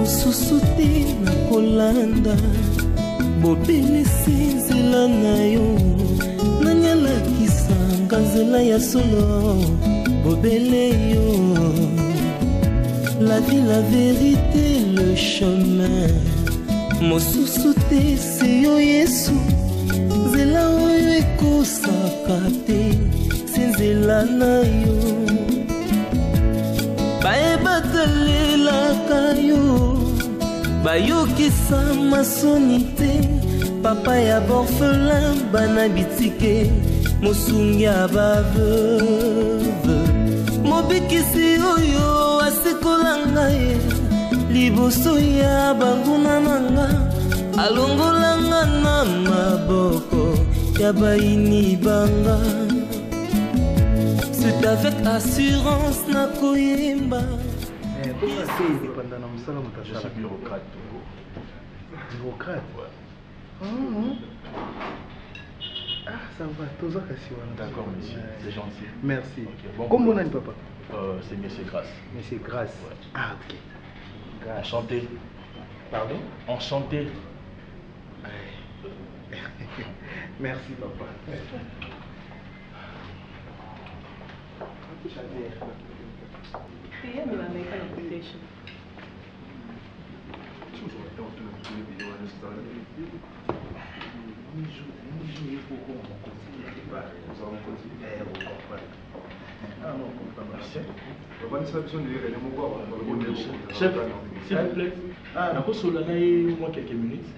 mosusu te na kolanda bobele nzela na yo nanyalakisanga nzela ya solo bobele yo la vie la vérité le chemin mosusu te se yo Yesu nzela oyo ekosaka te se nzela na yo bayebatalelaka yo bayokisa masoni te papa ya borfelin bana bitike mosungi ya baveuve mobikisi oyo asekolanga ye liboso ya banguna nanga alongolanga na maboko ya baini banga. C'est avec assurance na koyemba. Je suis bureaucrate. Bureaucrate? Ouais. Ah, ça va, toujours question. D'accord, monsieur, c'est gentil. Merci. Okay, bon, comment on a papa? C'est Monsieur Grasse. Monsieur Grasse. Ouais. Ah, ok. Grasse. Enchanté. Pardon? Enchanté. Merci, papa. Chef, s'il vous plaît, on peut solder moi quelques minutes.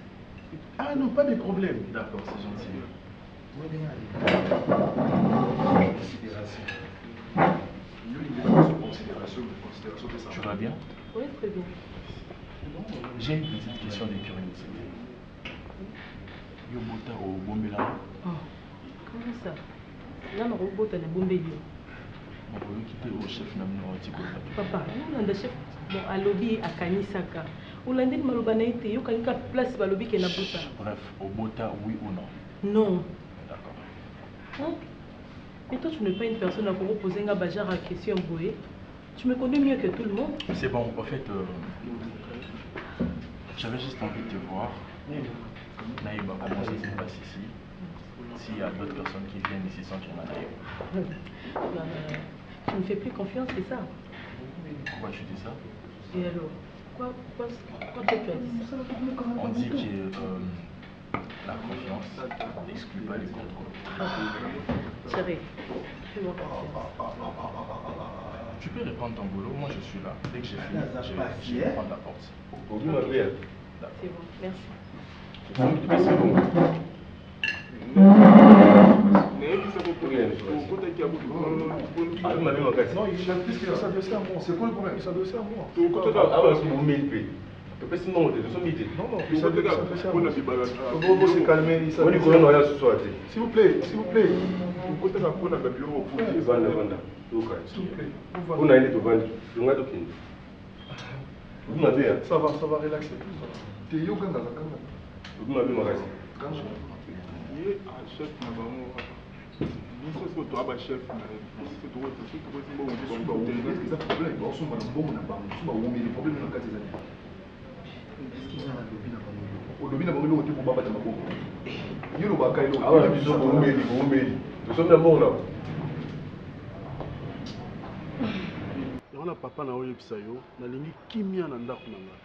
Ah non, pas de problème. D'accord, c'est gentil. Tu vas bien? Oui, très bien. J'ai une petite question de curiosité. Yobota au Bombela. Comment ça? Là, on robota na Bombeli. On peut quitter au chef Namno Tiko. Papa, nous on a chef bon à lobby à Kanisaka. On l'a dit malobana été yo kanika place ba lobby ke na bota. Bref, au Bota oui ou non? Non. D'accord. Hein? Mais toi tu n'es pas une personne à pouvoir poser un bajar à question boé. Tu me connais mieux que tout le monde. C'est bon, en fait, j'avais juste envie de te voir. Naïba, comment ça se passe ici? S'il y a d'autres personnes qui viennent ici sans ton Naïba. Tu ne fais plus confiance, c'est ça? Pourquoi tu dis ça? Et alors? Pourquoi tu as dit ça? On dit que la confiance n'exclut pas le contrôle. Chérie, fais-moi confiance. Tu peux reprendre ton boulot, moi je suis là. Dès que j'ai fini, je vais prendre la porte. C'est bon, merci. Non, il a plus qu'il s'adressait à moi. C'est quoi le problème? Il s'adressait à moi. Non, non, il s'est calmé. S'il vous plaît, s'il vous plaît. Ça va relaxer. T'es yoga dans la caméra. Chef, chef, na papa na oyo bisayo na lingi kimia na ndako na ngai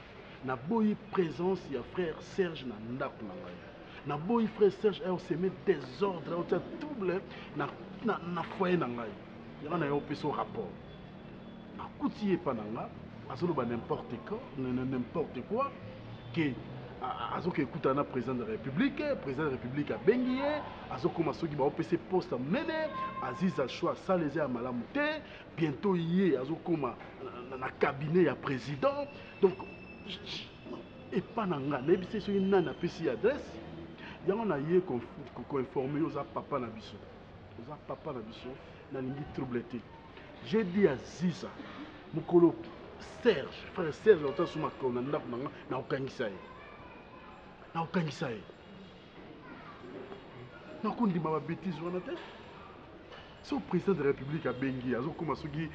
na boyi présence ya frère Serge na ndako na ngai na boyi frère Serge a semé désordre a ota trouble na foyer na ngai ya na yo peso rapport na kuti e pananga azoloba n'importe quoi que azoka écouter na président de la République a bengi ye azokoma soki ba opc poste mene Aziz Achua saleze ya malamu te bientôt ye azokoma na cabinet ya président donc et pananga na ebise soki nani apesi adresse yango na ye ko informer oza papa na biso na lingi trouble te j'ai dit à Ziza mukolo Serge frère Serge otasuma ko na ndako nanga na okangisa ye nakondima babétise wana te so président de la République abengi azokoma soki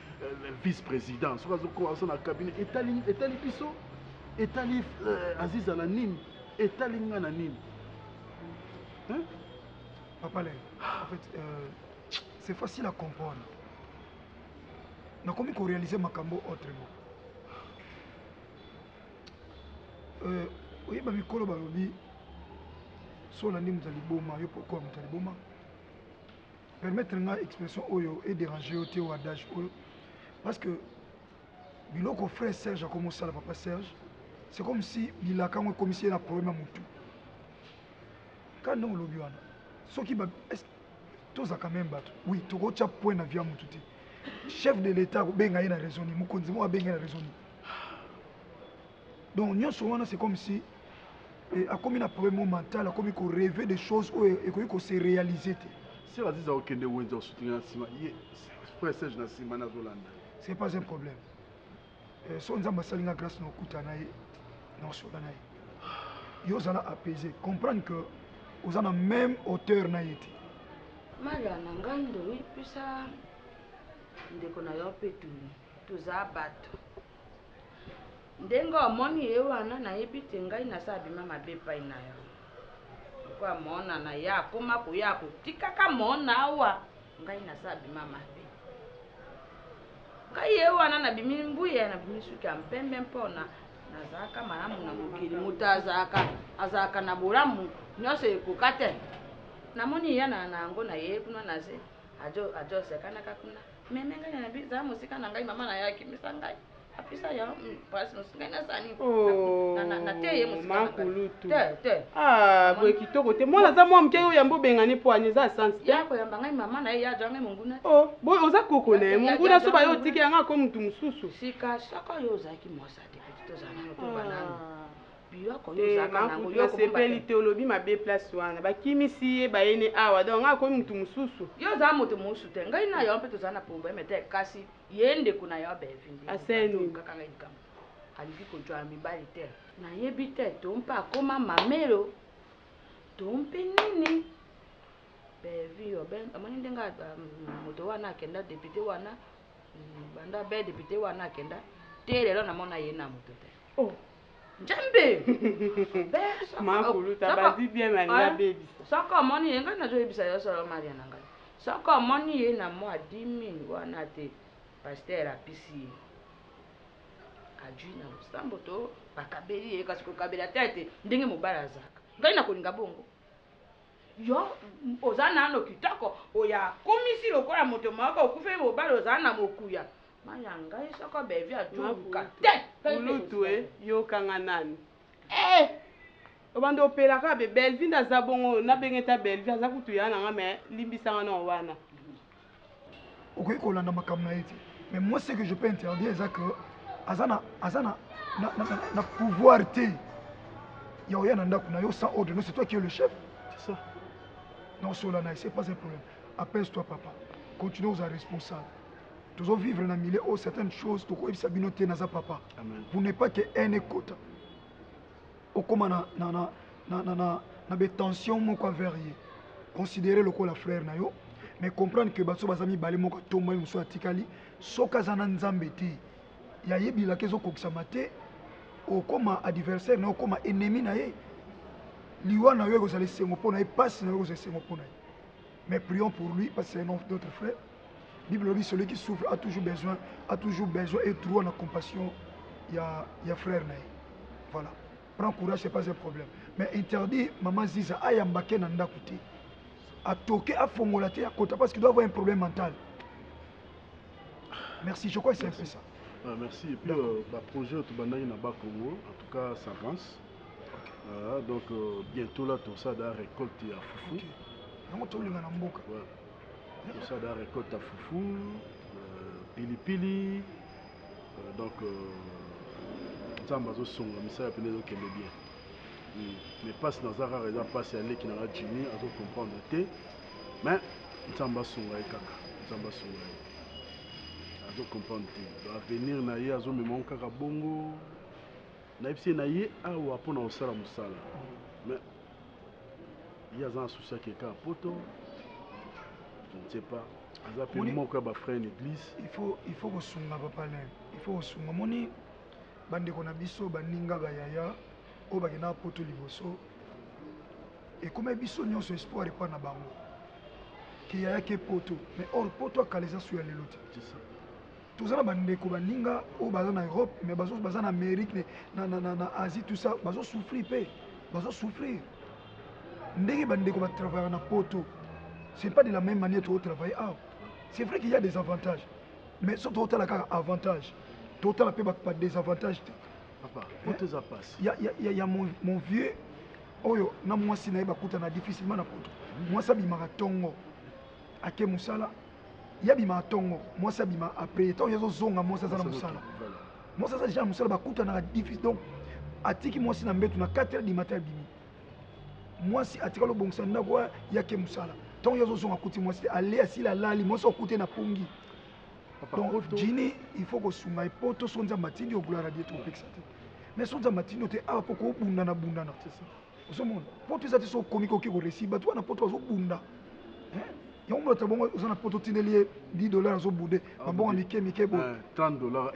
vice-président soki azokoma so na cabinet etali biso etali Aziz na nini etali nga na nini hein? Papa Len, en fait, c'est facile à comprendre. Na komi ko réaliser makambo autrement. Oui, ba mikolo balobi so la ndi mutali boma yo pourquoi mutali boma. Permettre nga expression oyo et déranger au théo adage oyo parce que biloko frère Serge a commencé à la papa Serge, c'est comme si bilaka on commissaire na problème à mutu. Quand non lobi wana so ki ba tous a quand même battu. Oui, tu as point na via mutu. Chef de l'État benga na raisonner, mukonzi mo benga na raisonner. Donc nous souvent c'est comme si a comme un problème mental, a comme qu'on rêver des choses et qu'on se réaliser. Si Aziz a aucun de Wendy en soutien à Sima, frère Serge na Sima na Zolanda. C'est pas un problème. Si on a masalinga grâce na okutana non solana. Yo zala apaiser, comprendre que vous avez la même hauteur na yete. Mariana ngando oui pisa ndeko na yo petu tuza bato. Ndengo omoni ye wana na yebite ngai na sabi mama bepa ina yo. Kwa mona na ya koma ko ya ko tikaka mona wa ngai na sabi mama be. Ngai ye wana na bimi mbuye na bimi suka mpembe mpona na zaka malamu na mukiri mutazaka azaka na bolamu nyose ekokate. Namoni ya na nango na ye kuna na se ajo sekana kakuna. Meme ngai na biza musika na ngai mama na yaki misangai. Apisa ya pasi musika na sani. Na teye musika. Makulutu. Te. Ah, bwe kitoko te. Mwana za mwa mke yo yambo bengani po aniza sans. Ya ko yamba ngai mama na ye ya jangai munguna. Oh, boy oza kokone. Munguna so ba yo tiki yanga ko mtu mususu. Sika saka yo zaki mwasa te petito zana ko banana. Biwa ko yo zaka nango yo ko sepeli teolobi mabe place wana. Bakimisi ye bayene awa donc nga ko mtu mususu. Yo za moto musu te. Ngai na yo peto zana problème te kasi yende kuna yo bevindi. Aseni kaka ngai kama. Alivi ko jwa mibali te. Na yebi te tompa koma mamelo. Tompe nini? Bevi yo ben amani ndenga moto wana kenda député wana banda be député wana kenda telelo na mona ye na moto te. Oh Jambe. Makulu tabadi bien mania baby. Saka moni yenga na jo ebisa yo solo Mariana ngai. Saka moni ye na mo 10,000 wana te pasteur apisi. Ajui na sambo to bakabeli ye kasi ko kabela tete ndenge mobala zaka. Ngai na kolinga bongo. Yo ozana no kitako oya komisi lokola moto moko okufe mobala ozana mokuya. Mayanga isoko bevi ajuka. Ulutu yo kanga nani? Obando opela ka be Belvi na zabongo na bengeta Belvi aza kutu yana nga me limbisa nga no wana. Ok kolanda makambo na eti. Mais moi ce que je peux interdire c'est que azana na pouvoir te. Ya oya na ndako na yo sans ordre, c'est toi qui es le chef. C'est ça. Non Solana, c'est pas un problème. Apaise-toi papa. Continue aux responsables. Toujours vivre dans le milieu où certaines choses, tu peux sabinoter dans papa. Vous n'êtes pas que un quota. Au comme na tension moko varier. Considérer le la frère na yo, mais comprendre que baso bazami balé moko tomba muso atikali, soka zana nzambe te. Ya yebi la kezo koksamate au comme adversaire na comme ennemi na ye. Liwa na yo ko sale sengo pona e passe na yo ko sengo pona. Mais prions pour lui parce que c'est un autre frère. La Bible dit celui qui souffre a toujours besoin et trouve la compassion. Il y a frère naï. Voilà. Prends courage, c'est pas un problème. Mais interdit, maman Ziza, ayambake nanda kuti. A toquer, à fongolater, à côté, parce qu'il doit avoir un problème mental. Merci, je crois que c'est un peu ça. Ah, merci. Et puis, le projet au Toubanaï Naba Congo, en tout cas, ça avance. Okay. Donc, bientôt là, tout ça, la récolte à Foufou. Okay. Ouais. Tout ça, la récolte à Foufou, Pili-Pili. Donc, Zambazo Songa, mais ça, il y a bien. Mais passe dans Zara, il y a passé à l'équipe dans la Jimmy, à comprendre. Mais, Zamba Songa et Kaka. Zamba Songa. À comprendre. L'avenir, il y a un moment Kaka Bongo. Il y a un peu de Osala Moussala. Mais, il y a un souci qui est à Poto. Je ne sais pas. Il faut que Sunga papa il faut que Sunga moni bandeko na biso baninga bayaya oyo bakenda poto liboso ekoma biso nyonso espoir epa na bango ke yaya ke poto mais or poto akala eza so ya lelo te toza na bandeko baninga oyo baza na Europe mais baza na Amérique na Asie tout ça bazosouffrir mpe bazosouffrir ndenge bandeko batravaillaka na poto c'est pas de la même manière to travailler ah c'est vrai qu'il y a des avantages mais surtout totala kaka avantage totala mpe ba désavantage te papa poto eza pasi ya mon vieux oyo na mwasi na ye bakutana difficilement na poto mwasi abimaka ntongo ake mosala ye abimaka ntongo mwasi abima après ntango yazozonga mwasi aza na mosala mwasi aza déjà na mosala bakutanaka difficile donc atiki mwasi na mbetu na 4h du matin abimi mwasi atikala obongisa ndako yake mosala ntango yazozonga akuti mwasi te ale asili alali mwasi akute na pongi donc jini il faut kosunga epoto so nzambe atindi ogloire adie topekisa te mais so nzambe atindi te awa mpo kobundana ozomona poto eza te so okomi koki koresi bato wana poto bazobunda yango moto bongo oza na poto otindeli ye $10 azobunde bambongo mike boye $30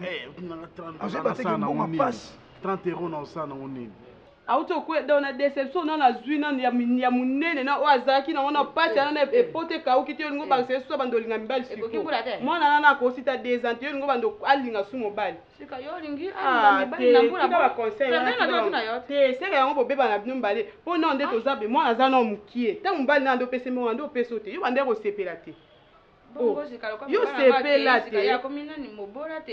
azoyeba teke mbongo apasi 30 € na osala nango nini auti okweda na déception na nazwi nano ya monene na oyo azalaki nango na pasi ana na epoto ekauki te yo lingo bakisa so bando olinga mibali siko mwana nana akosi ta 2 ans te yo lingo bando alinga su mobali tika baconseil te seke yango bobeba na bino mbale mpo nao nde toza be mwana aza nao mokie ntango mobali na nde opesa mbongo nde opesa te yo bande kosepela te yo sepela te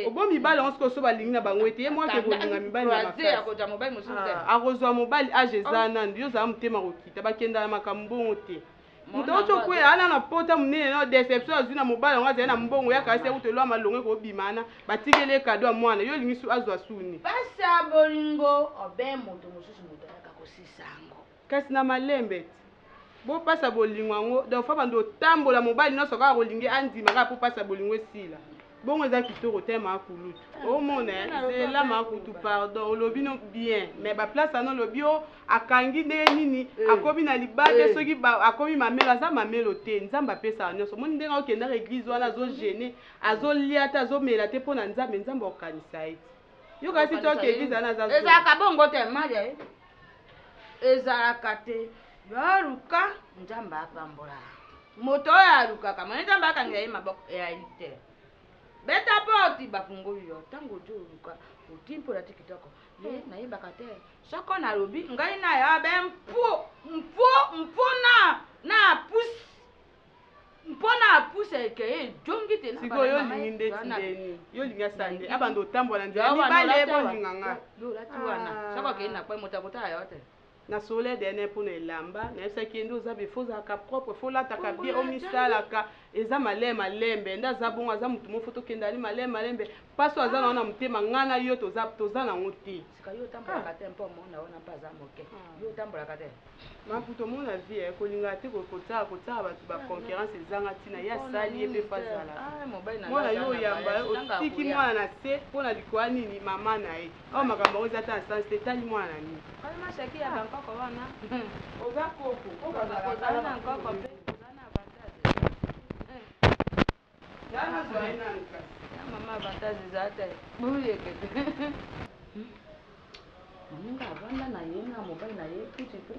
obo mibali yango soki oso balingi na bango ete ye mwake kolinga mibali na makasi akozwa mobali age eza nandi yo ozala motema kokita bakenda na makambo mbongo te moto oti okwela ana na pota monene na déception azwi na mobali yango azali na mbongo yakasi ekuti elwa malongo ekobimana batikeli ekado ya mwana yo olingi azwa suni pasi ya bolingo obe moto mosusu moto ayaka kosisa yango kasi na malembe te bopasa bolingo yango donc fa bando otambola mobali nyonso kaka kolingi andima kaka mpo pasa bolingo esila bongo eza kitoko te makulutu omona zela makutu pardon olobi no bien mais baplace ano olobi o akangi ndenge nini akomi na libande soki akomi mamelo aza mamelo te nzambe apesaka nyonso omoni ndenge okendaka eglize wana azogene azolia te azomela te mpo na nzambe nzambe okanisa ye yo kasi toyoka eglize wana ezalaka bongo te maria ezalaka te yo aluka nzambe apambola moto oyo alukaka moni nzambe akangira ye maboko eyali te beta poti bafungoli yo ntango ojo oluka otimpola te kitoko ye nayebaka te soko nalobi ngai na yo abe mpo na pusi mpo na pusi eke ejongi te sikoyo yo olingi ndeti ndeni yo olingi asande abanda otambola nzela mibale bolinganga lolati wana soko akei na kwe moto akotala yo te na sole dene mpona elamba nayebisaki ye nde oza be fozalaka propre folataka bien omisalaka eza malembe nde aza bongo aza motu moko tokenda ali malembe mpasi oyo aza nango na motema ngai na yo toza nango te sika yo otambolaka te mpo mona wana mpo aza moke yo otambolaka te maputo mona vie kolingaka te kotala bato baconkurrence ezanga ntina ye asali ye mpe fazalaka mwana yo oyamba otiki mwana na se mpo na likoya nini mama na ye oyo makambo yango eza ta na sanse te tali mwana na nini maseki ya bankoko wana oza koko ozala na nkoko mpe oza na avantage ya mama avantage eza te buyekete moninga avanda na ye na mobali na ye kuti mpe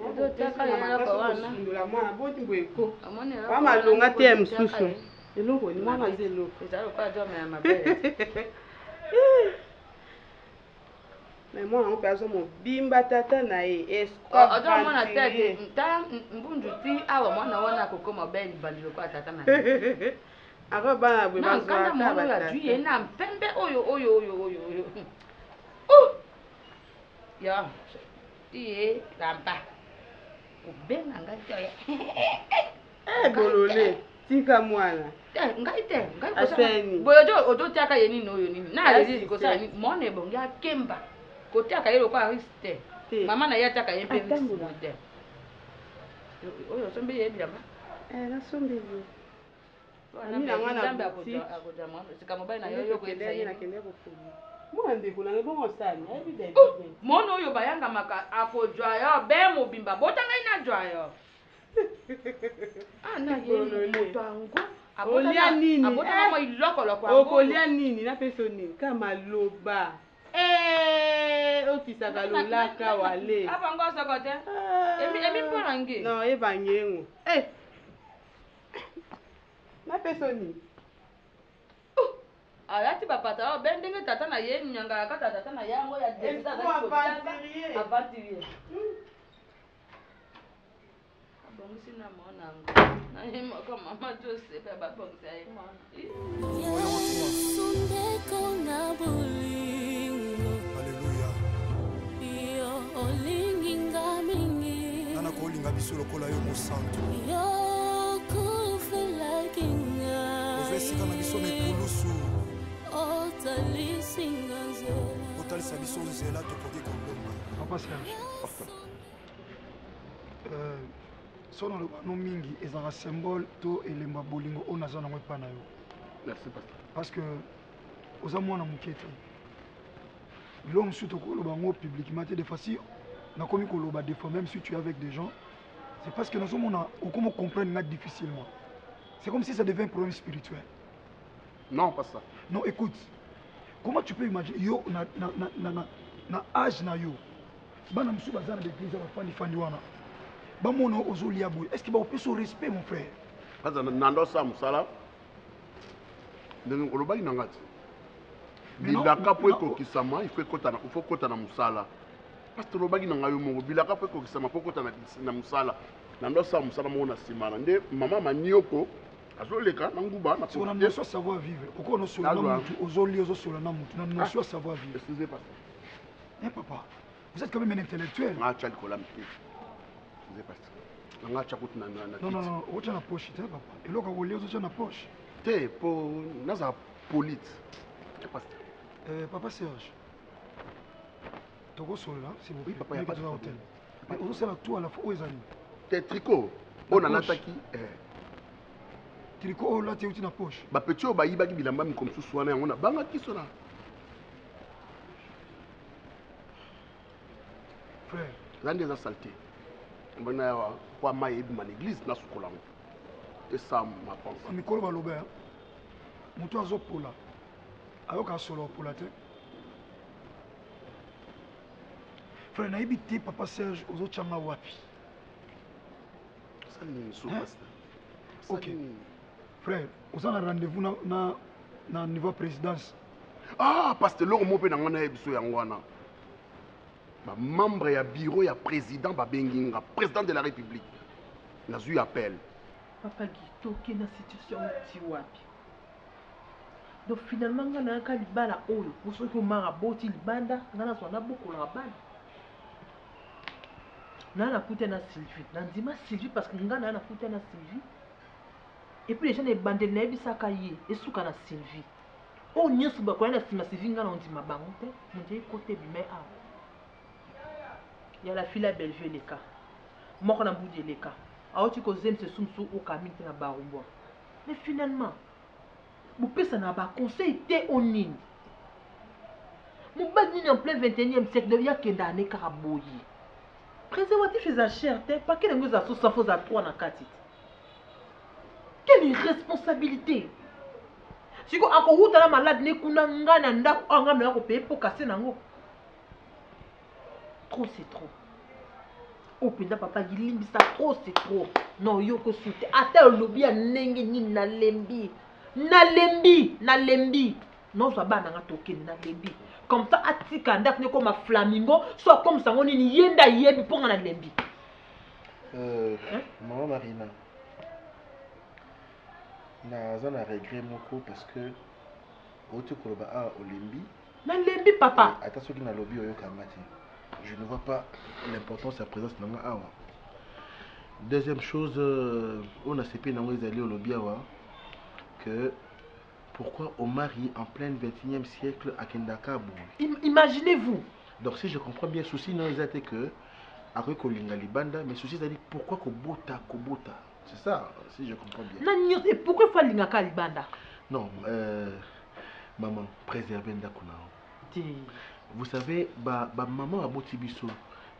ozotiaka eloko wana wamalonga te ya mosusu eloko ni mwana aza eloko eza lokola jome ya mabele mais mwana yango mpe azo mobimba tata na ye ozomona tete nta mbundu ti awa mwana wana akokoma obe libandi lokola tata na ako bana bwe bazwaka mwana oyo adwi ye na mpembe oyo ya tiye rampa kobenga ngai te bolole tika mwana ngai te aseni boye ozotiaka ye nini oyo nini na aleli kosala nini mwana ebongi akemba kotiaka ye lokola riste te mama na ye atiaka ye mpe risimo te oyo osombi ye bilamba nasombi sika mobali na yo yokoyebisa ye mwana ndeko nange bongo sani mona oyo bayangamaka akozwa yo be mobimba botangai na jwa yo ana ye moto yango Olia nini? Abota mo iloko kwa. Okolia nini? Na peso nini? Kama loba. Okisaka lolaka wale. Apa ngoso kote? Emi pona ngi. Non, eva nyengo. Na peso nini? Alati papata o bendenge tata na ye nyanga kata tata na yango ya desa da ko avantirier. Abongisi na mona ngo. Na himo ko mama Joseph ababongisa ye mona. Alléluia. Yo olinga mingi. Nana ko linga biso lokola yo mosantu. Yo kufela kinga. Ovesi kana biso mekulusu. Otalisa biso nzela tokoki kolonga. Papa Serge. Sono le no mingi ezanga symbole to elemba bolingo on aza nango epa na yo. Merci pasteur. Parce que oza mwana moke te. L'homme surtout koloba ngo publiquement te de façon na komi koloba des fois même si tu es avec des gens c'est parce que nous sommes on comment comprendre difficilement. C'est comme si ça devient un problème spirituel. Non, pas ça. Non, écoute. Comment tu peux imaginer yo na âge na yo. Bana msu bazana de l'église ba fandi wana. Ba mona ozolia boy. Est-ce que ba opé son respect mon frère? Parce que nando sa musala. Ndenge kolobaki na ngati. Bilaka po ekokisama, il faut kota na musala. Parce que lobaki na ngayo mongo bilaka po ekokisama po kota na musala. Nando sa musala mo na simana. Nde mama manioko azoleka na nguba na pour notion savoir vivre. Pourquoi on solo na mutu ozoli ozosola na mutu na notion savoir vivre. Excusez pas. Papa, vous êtes quand même un intellectuel. Ah, tu as le collant. Excusez pas. On a chakut na non, on a na poche te papa. Et là quand on lit on na poche. Te pour naza polite. Papa Serge. Togo solo là, c'est bon. Oui, papa, il y a pas de problème. Mais on sait la tout à la fois où est allé. Tes tricots. On en attaque. Tricot là tu es na poche. Ba petit ba yibaki bilamba mi comme sous wana on a banga kisona. Frère, l'année a salté. On a quoi maïe ma église na sukola. Et ça ma pense. Mikolo balobe. Mutu azopola. Ayoka solo pola te. Frère, na ibité papa Serge ozo changa wapi. Ça ni sous-passe. OK. Frère, vous avez un rendez-vous na niveau présidence. Ah, parce que l'homme mo pe na ngana ebiso yangwana. Ba membre ya bureau ya président ba benginga, président de la République. Na zu appel. Papa Guito qui na situation ti wapi. Donc finalement ngana ka libala oyo, poso ko mara boti libanda, ngana sona boko la bana. Na kuta na Sylvie, na ndima Sylvie parce que ngana na kuta na Sylvie. Et puis les gens des bandes de nebisaka yé et souka na Sylvie. Oh nyesu ba kwa na sima Sylvie ngana on dit ma bangote, mon dieu côté bimé a. Il y a la fille à Bellevue les cas. Moko na boudi les cas. A oti ko zem se sumsu o kamite na barumbo. Mais finalement, vous pesa na ba conseil té onine. Mon badini en plein 21e siècle de ya kenda ne karaboyi. Préservatif les achètes, pas que les nous assos ça faut à 3 na 4. Quelle irresponsabilité! Si vous avez un malade, vous avez payer pour casser nango. Trop c'est trop. Au penda papa Gilimbi ça trop c'est trop. Non yo ko soute. Ata lobby a nenge ni na lembi. Na lembi. Non so ba na toke na lembi. Comme ça atika ndak ne comme flamingo, soit comme ça on ni yenda yebi pour na lembi. Maman Marina. Naza na regret moko parce que ote koloba a olembi na lembi papa attention ki na lobby oyo kamati je ne vois pas l'importance de la présence nanga awa. Deuxième chose on a CP nango ezali au lobby awa que pourquoi on marie en plein 21e siècle à Kendaka boy. Imaginez-vous. Donc si je comprends bien souci non ezate que après kolinga libanda mais souci c'est pourquoi kobota. C'est ça, si je comprends bien. Non, et pourquoi il faut l'ingaka libanda? Non, maman, préserver ndakuna. Vous savez, maman a boti biso,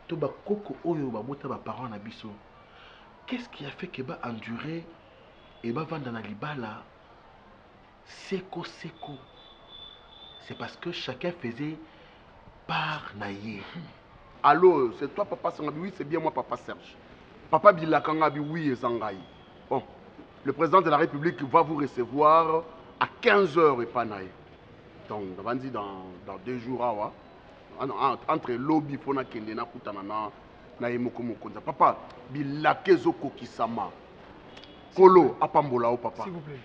to ba koko oyo ba bota ba parents na biso. Qu'est-ce qui a fait que ba endurer et bah vendre dans libala seko. C'est parce que chacun faisait part naïe. Allô, c'est toi papa Sangabi? Oui, c'est bien moi papa Serge. Papa Bilakangabi, oui, et Zangaï. Bon, le président de la République va vous recevoir à 15h et pas naïe. Donc, on dit dans 2 jours, entre lobby, fona kendena kutanana na emokomokonza. Papa, bilakezo kokisama. Kolo, apambola o papa. S'il vous plaît.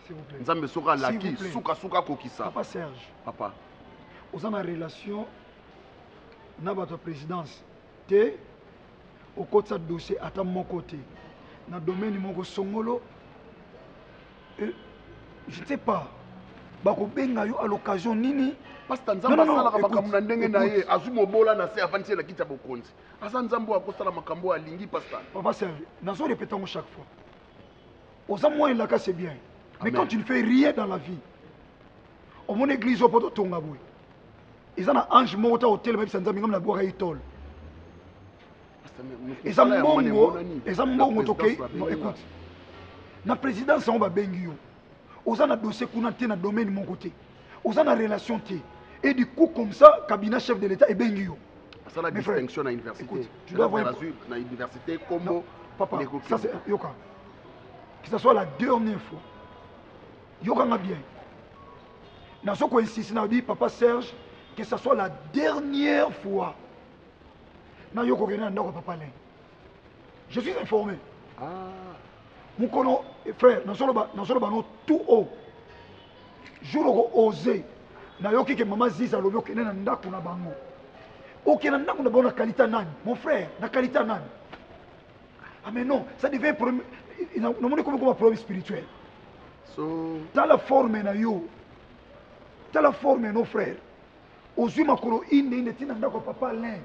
S'il vous plaît. Nzambe soka laki, souka kokisa. Papa Serge. Papa. Vous avez une relation avec votre présidence. Au côté de ce dossier, à mon côté. Dans le domaine de Songolo, je ne sais pas. À l'occasion, Nini. Parce que Nzamba sala makambo ndenge na ye azumobola na se avancer la kita bokonzi. Asa Nzambo akosala makambo alingi pasteur. Papa Serge, nous répétons chaque fois. Aux moyens là c'est bien. Mais quand tu ne fais rien dans la vie, au mon église au poto tongaboué. Ils ont un ange mort au hôtel même sans Nzambe la boire itol. Ils ont mbongo toké. Non écoute. La présidence on va bengi yo. Aux a dossier qu'on a dans domaine mon côté. Aux a relation té. Et du coup, comme ça, cabinet chef de l'État est bengi yo. Ça la distinction à l'université. Écoute, tu dois voir à l'université comme papa. Ça c'est Yoka. Que ce soit la dernière fois. Yoka nga bien. Dans ce qu'on insiste, on a dit papa Serge, que ce soit la dernière fois. Na Yoko Gena ndako papa Len. Je suis informé. Ah. Mon kono frère, dans ce bano tout haut. Jour osé. Na yoki que maman Ziza lobi okene na ndako na bango. Okene na ndako na bango na qualité nani? Mon frère, na qualité nani? Ah mais non, ça devient un problème. Non mon comme un problème spirituel. So dans la forme na yo. Dans la forme nos frères. Ozui makolo ine tina ndako papa Len.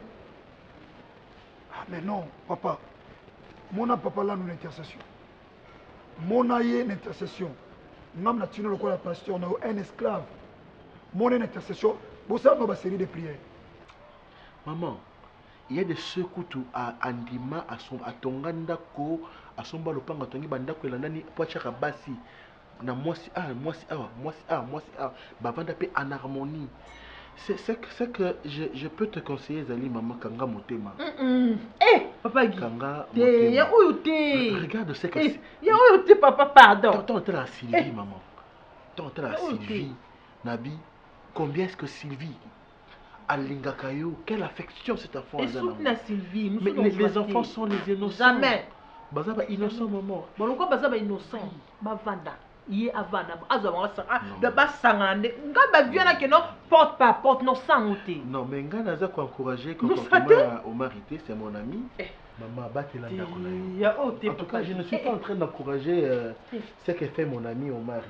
Ah mais non, papa. Mon papa là nous intercession. Mon aïe une intercession. Nous avons le quoi la pasteur, on a un esclave. Mon intercession, vous savez, nous série de prières. Maman, il y a des secours à Andima, à Tongandako, à son balopang, à Tongi Bandako, et la nani, Poachaka Bassi. Na moi si bavanda pe en harmonie. C'est que je peux te conseiller Zali maman Kanga Motema. Eh papa Guy. Kanga Motema. Regarde ce que c'est. Ya oyote papa pardon. Tant la Sylvie maman. Tant la Sylvie. Nabi, combien est-ce que Sylvie Alingakayo, quelle affection cet enfant. Et surtout la Sylvie, nous mais les enfants sont les innocents. Jamais. Bazaba innocent maman. Bon pourquoi Bazaba innocent? Bavanda. Il avana azwa de basangande ngaba viana que non porte pas porte non sans ôter. Non mais ngana za ko encourager comportement au marité, c'est mon ami. Maman batela ndako na yo. En tout cas, je ne suis pas en train d'encourager ce que fait mon ami au mari.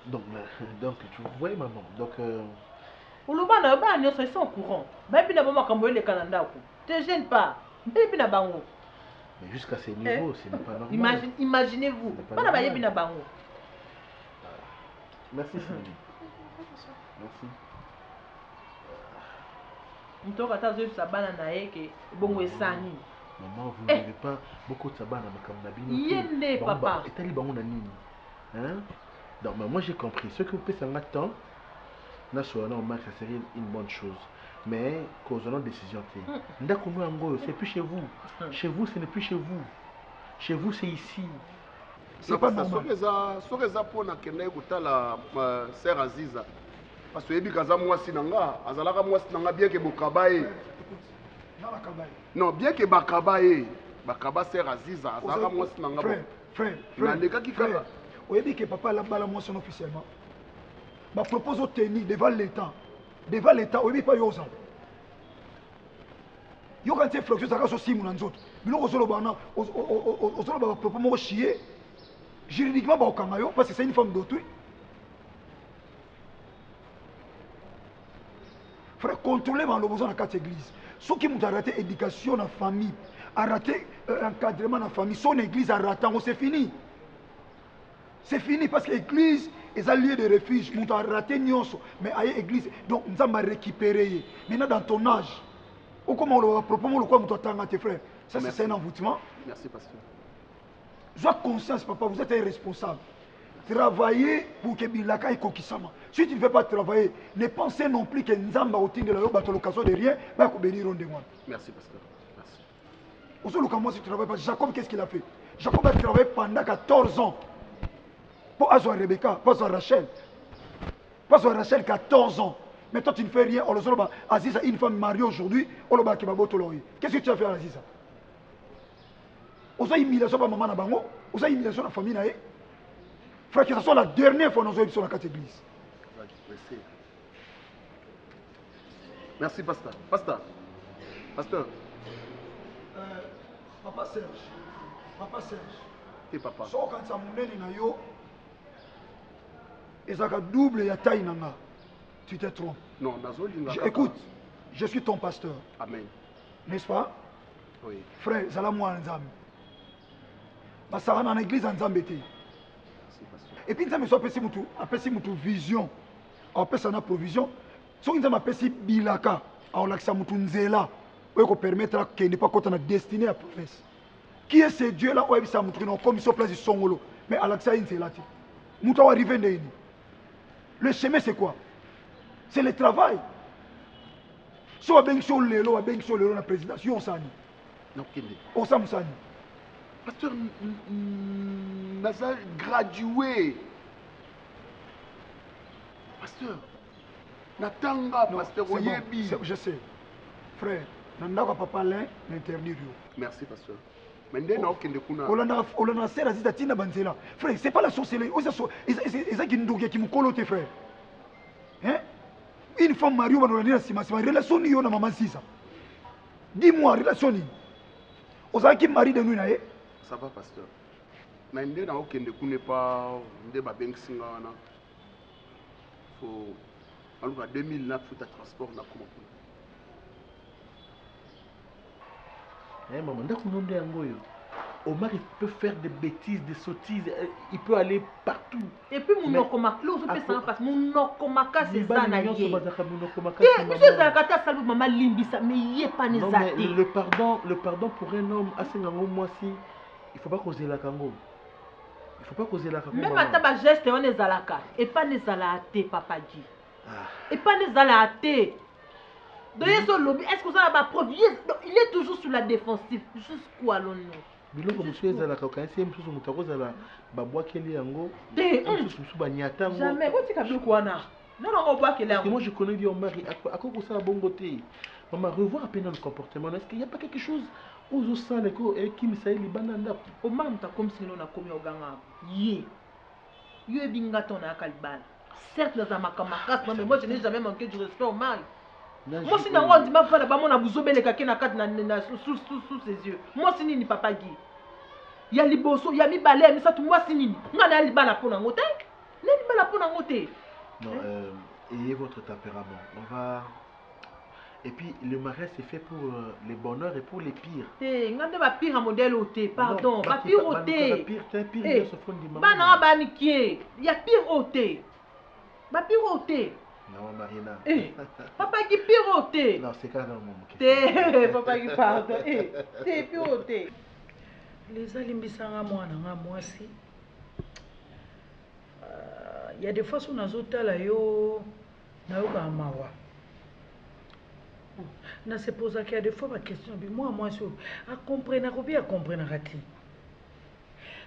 Donc tu vois maman. Donc Olobana ba nyo so sont courant. Ba bi na ba makambo le Canada ko. Te gêne pas. Bi na bango. Mais jusqu'à ce niveau, ce n'est pas normal. Imaginez-vous. Pas na ba yebi na bango. Merci Sylvie. Merci. Mtoka tazo sa bana na yeke bongo esani. Maman, vous n'avez pas beaucoup de sabana makambo na bino. Yende papa. Etali bango na nini? Hein? Donc moi j'ai compris. Ce que vous pouvez s'en attendre. Ça serait une bonne chose. Mais causons une décision. C'est plus chez vous. Chez vous, ce n'est plus chez vous. Chez vous, c'est ici. C'est pas normal. Soreza pona kenda ekutala sœur Aziza. Parce que yebi kaza mwasi nanga, azalaka mwasi nanga bien que bokabaye. Non, bien que bakabaye. Bakaba sœur Aziza, azalaka mwasi nanga. Frère. Oyebi que papa la bala mwasi officiellement. Je propose au tenir devant l'État. Devant l'État, oui, pas yosa. Yo quand c'est flexion, ça casse aussi mon anzot. Mais nous on propose chier. Juridiquement, parce que c'est une femme d'autrui. Frère, contrôler le besoin de la carte église. Ceux qui ont raté l'éducation dans la famille, a raté l'encadrement dans la famille, son église a raté, c'est fini. C'est fini parce que l'église est un lieu de refuge. Nous avons raté Nyonso, mais à l'église, donc nous avons récupéré. Maintenant, dans ton âge, Comment on va proposer quoi mon temps à tes frères? Ça c'est un envoûtement. Merci pasteur. Sois conscience papa, vous êtes un responsable. Travaillez pour que Bilaka et Kokisama. Si tu ne veux pas travailler, ne pensez non plus que Nzamba au de la l'occasion de rien, va bénir on demande. Merci pasteur. Merci. Aujourd'hui, moi si tu travailles pas, Jacob qu'est-ce qu'il a fait? Jacob a travaillé pendant 14 ans. Pour Azo Rebecca, pas Azo Rachel. Pas Azo Rachel 14 ans. Mais toi tu ne fais rien. On le sait, Aziza, une femme mariée aujourd'hui, on le bat qui va botoloyer. Qu'est-ce que tu as fait à Aziza? On a humiliation par maman Nabango, on a humiliation la famille naé. Frère, que ce soit la dernière fois que nous avons sur la carte église. Merci pasteur. Pasteur. Pasteur. Papa Serge. Papa Serge. Et papa. So quand ça m'mène na yo, et ça double ya taille nanga. Tu te trompes. Non, nazolinga. Écoute, je suis ton pasteur. Amen. N'est-ce pas? Oui. Frère, zala moi nzambe. Basara na l'église nzambe te. Et puis nzambe so apesi mutu vision. Apesi na provision. So nzambe apesi bilaka, aolakisa mutu nzela. Oyo ko permettre que ne pas kota na destinée à province. Qui est ce Dieu là où il s'est montré dans commission place du Songolo? Mais Alaksa nzela te. Mutu arrivé ndeni. Le chemin c'est quoi? C'est le travail. Si on a bien sur le la présidence, on s'en on s'en s'en. Pasteur, Nazar gradué. Pasteur, Natanga, pasteur, Oyebi. Je sais. Frère, Nandaka papa l'interdire. Merci, pasteur. Maintenant, on a serre à Zidatina Banzela. Frère, c'est pas la sorcellerie. C'est qui nous qui me colote, frère. Hein? Une femme mariée, on a dit c'est ma relation, on a maman Sisa. Dis-moi, relation. On a qui marie de nous, ça va, pasteur. Mais je ne connais pas de Babeng Singana. En 2009, il faut transport. Maman, Omar, il peut faire des bêtises, des sottises, il peut aller partout. Et puis, mon nokomaka, on peut s'en passer. Mon nokomaka, c'est ça, na yé. Monsieur Zakata, salut, maman Limbisa, mais il est pas nézaté. Le pardon pour un homme, assez nango, moi si, il faut pas causer la kango. Il faut pas causer la kango. Même à ta geste, on est zalaka. Et pas les zalaté, papa dit. Et pas les zalaté. Donc, est-ce que vous avez ma preuve? Il est toujours sur la défensive. Jusqu'où allons-nous? Biloko musu ezalaka okanisi mususu mutu akozala babwakeli yango mususu banyata yango jamais otika biloko wana non obwakeli yango. Moi je connais bien Omari akokosala bongo te mama revoir à peine le comportement. Est-ce qu'il n'y a pas quelque chose aux osala qui me saïli libanda ndako Omar muta comme si on a commis oganga ye yo ebinga ton akalibala certes dans makamaka mais moi je n'ai jamais manqué du respect au Omar. Moi si na wandi ma fana ba mona buzobele kake na kati na sous ses yeux. Moi si nini papa gi. Ya liboso ya mibale ya misatu moi si nini. Ngana ya libala pona ngote. Ne libala pona ngote. Non ayez votre tempérament. On va. Et puis le mariage c'est fait pour les bonheurs et pour les pires. Ngande ba pire modèle oté, pardon, ba pire oté. Pire se fond dimanche. Ba na ba mikie. Ya pire oté. Ba pire oté. Non, Marina. Papa qui piroté. Non, c'est quand même mon papa qui pardon. T'es piroté. Les alimbisanga moi si. Il y a des fois où nous là yo na yo ka mawa. Na se pose qu'il y a des fois ma question moi sur à comprendre ko bien comprendre rati.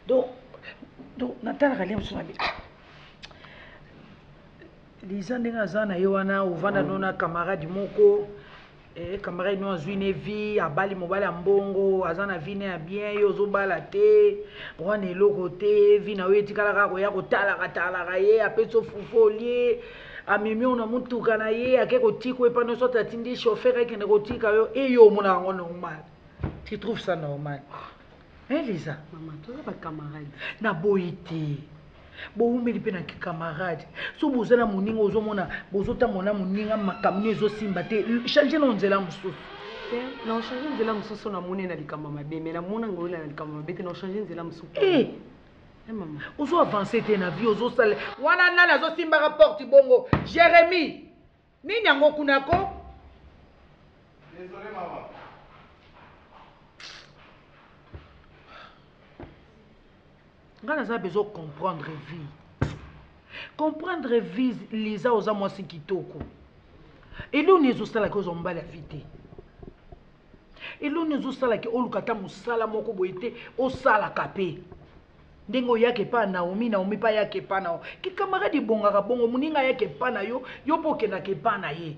Donc natala kalim sur ma Lisa ndenge zana ye wana ovanda nona camarade moko camarade no azwi ne vie abali mobali mbongo azana vie ne bien yo zobala te wana eloko te vie na yo etikala ko ya kotala ye apeso fufolie amemi ona mutuka na ye ake kotika epa no sota tindi chauffeur ekende kotika yo yo mona ngo normal. Tu trouves ça normal? Hein Lisa? Maman, toi pas camarade. Na boité. Bon, mais il y a des camarades. Si vous avez un moninga, vous avez un moninga, makamni, vous avez changé non de la moussou. Non, changer de la moussou, on a monnaie na likamama bé, mais la monnaie ngola na likamama bé, non changer de la moussou. Maman. Vous avez avancé dans la vie, vous avez salé. Wana nana zo simba rapport bongo. Jérémy. Ni nyango kunako. Désolé, maman. Quand on a besoin de comprendre vie. Comprendre vie, les aux amours qui toko. Et là, on est aussi là que on va la vie. Et là, on est aussi là que on kata musala moko boite au sala kapé. Ndengo yake pa Naomi pa yake pa na. Ki camarade bongaka bongo muninga yake pa na yo poke na ke pa na ye.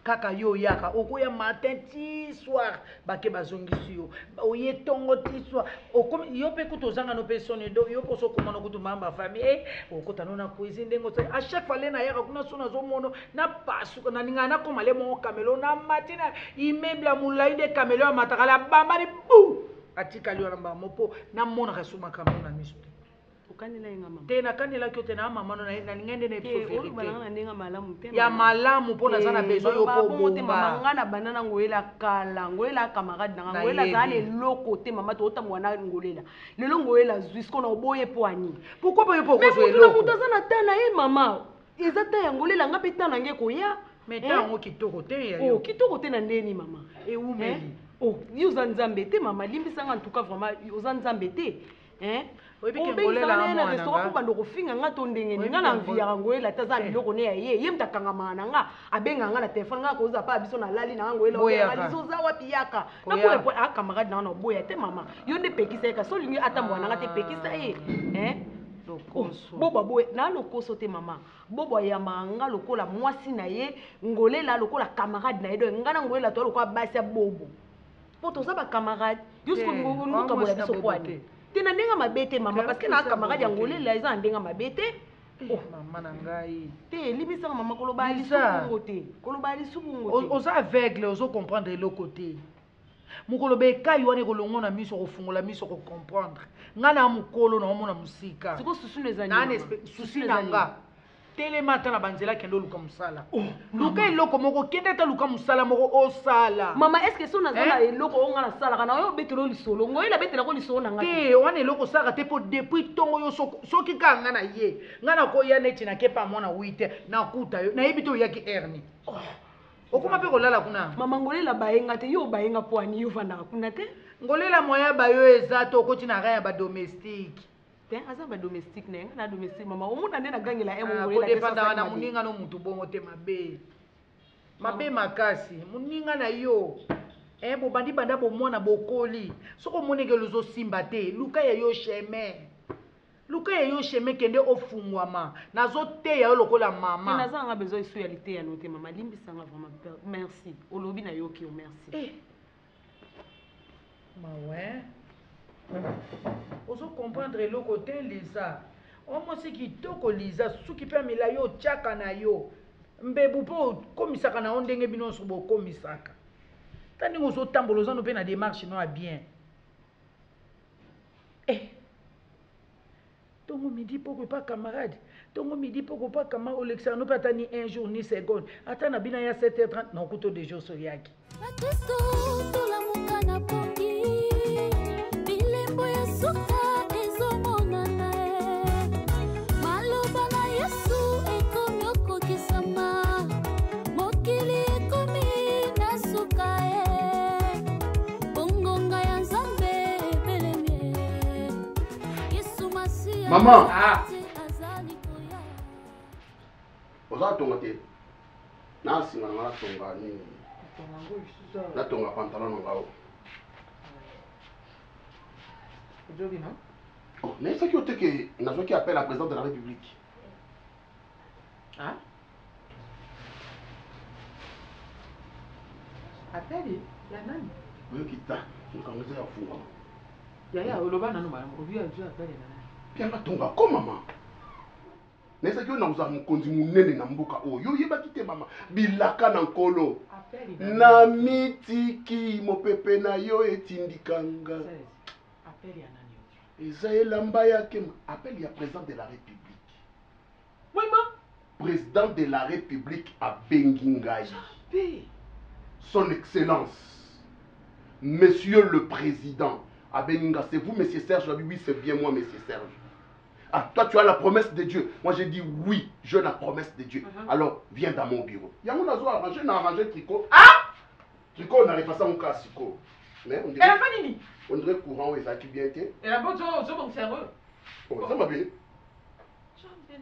Kaka yo yaka okoya matin ti soir bake bazongisi yo oye tongo ti soir okomi yo pe kutozanga no personne do yo poso komona kutumamba famille okotana na cuisine ndengo à chaque fois lena yaka kuna sona zo mono na pasu na ninga na koma le mo kamelo na matina immeuble mulai de kamelo matakala bamba ni bu atika lyo na mopo na mona kasuma kamelo na misu Kanela yenga mama. Tena kanela kyo tena mama na ngende ne so balanga ndenga malamu te. Ya malamu pona sana bezo yo po bomba. Mama ngana banana ngoela kala ngoela camarade na ngoela zane loko te mama to otamwana ngolela. Lelo ngoela jusqu'on a oboye poani. Pourquoi pas yo po ko zo eloko? Mais mutazana tana mama. Ezata ya ngolela ngape tana ngeko ya. Mais tango kitoko te ya yo. Oh kitoko te na ndeni mama. E umeli. Oh yuza nzambe te mama limbisanga en tout cas vraiment yuza nzambe te. Ngolela na restaurant ko bandoko finga nga to ndenge nga na via ngoela taza biloko ne ye mtakanga mana nga abenga nga na telefone nga ko za pa biso na lali na ngoela o biso za wapi yaka na ko a camarade na boya te mama yo nde pekisa ka so lingi atambwa na nga te pekisa lokoso boba boye na lokoso te mama boba ya manga lokola mwasi na ye ngolela lokola camarade na ye do nga na ngoela to lokola basi ya bobo poto za ba camarade yusko ngoka boya biso kwani tena ndenga mabete mama parce que na camarade ya ngolela eza ndenga mabete mama na ngai te libisa mama koloba ali subungo te koloba ali subungo te oza aveugle ozo comprendre le côté mukolo be kai wane kolongo na miso ko fungola miso ko comprendre ngana mukolo na omona musika siko susu les années nane susu nanga telema tana banzela kendo luka musala luka eloko moko kende ta luka musala moko osala mama est-ce que sona zala eloko onga na sala kana yo betelo lisolo ngoyela betela ko lisolo nanga te wana eloko saka te po depuis tongo yo soki ka ngana ye ngana ko ya neti na kepa mona 8 na kuta yo na yebito yaki erni okuma pe kolala kuna mama ngolela bayenga te yo bayenga poani yo vanda kuna te ngolela moya bayo ezato okoti na raya ba domestique te aza ba domestique na na domestique mama omuna nde na gangela ngolela ko depanda na muninga no mutu bongo te mabe makasi muninga na yo bo bandi banda bo mona bokoli soko moneke luzo simba te luka ya yo sheme kende ofungwama nazo te ya lokola mama naza nga besoin isu ya lite ya note mama limbisa nga vraiment merci olobi na yo ki o merci ouais ozo comprendre le côté Lisa omosi kitoko Lisa suki pe mila yo chaka na yo mbebu po komisaka na ondenge bino so bo komisaka tani ozo tambola ozo no pe na démarche no a bien tongo midi poko pas camarade tongo midi poko pas camarade Olexa no pata ni un jour ni seconde ata na bina ya 7h30 na kuto de jour so yaki Maman! Oza tonga te. Na singa na tonga nini? Na tonga pantalon na ngao. Aujourd'hui non? Oh, mais c'est que na zo qui appelle la présidente de la République. Appelle ya nani? Oui, kita. Nkangoza ya funga. Ya oloba nanu mara obi ya jo appelle na nani? Pianga tonga ko mama. Nesa kyo na uza mukonzi munene na mboka oyo yeba kite mama bilaka na nkolo. Na mitiki mopepe na yo etindikanga. Appelle ya nani? Eza elamba yake appelle ya président de la République. Maman, président de la République à Bengingaï. Son Excellence, Monsieur le Président à Benginga, c'est vous, Monsieur Serge? Oui, c'est bien moi, Monsieur Serge. Ah, toi, tu as la promesse de Dieu. Moi, j'ai dit oui, j'ai la promesse de Dieu. Alors, viens dans mon bureau. Il y a mon azo arrangé, on a arrangé le tricot. Ah! Siko on n'arrive pas ça mon cas siko. Mais on dirait. Elle a pas nini. On dirait courant et ça qui bien été. Elle a beau bon sérieux. Oh, ça m'a bien.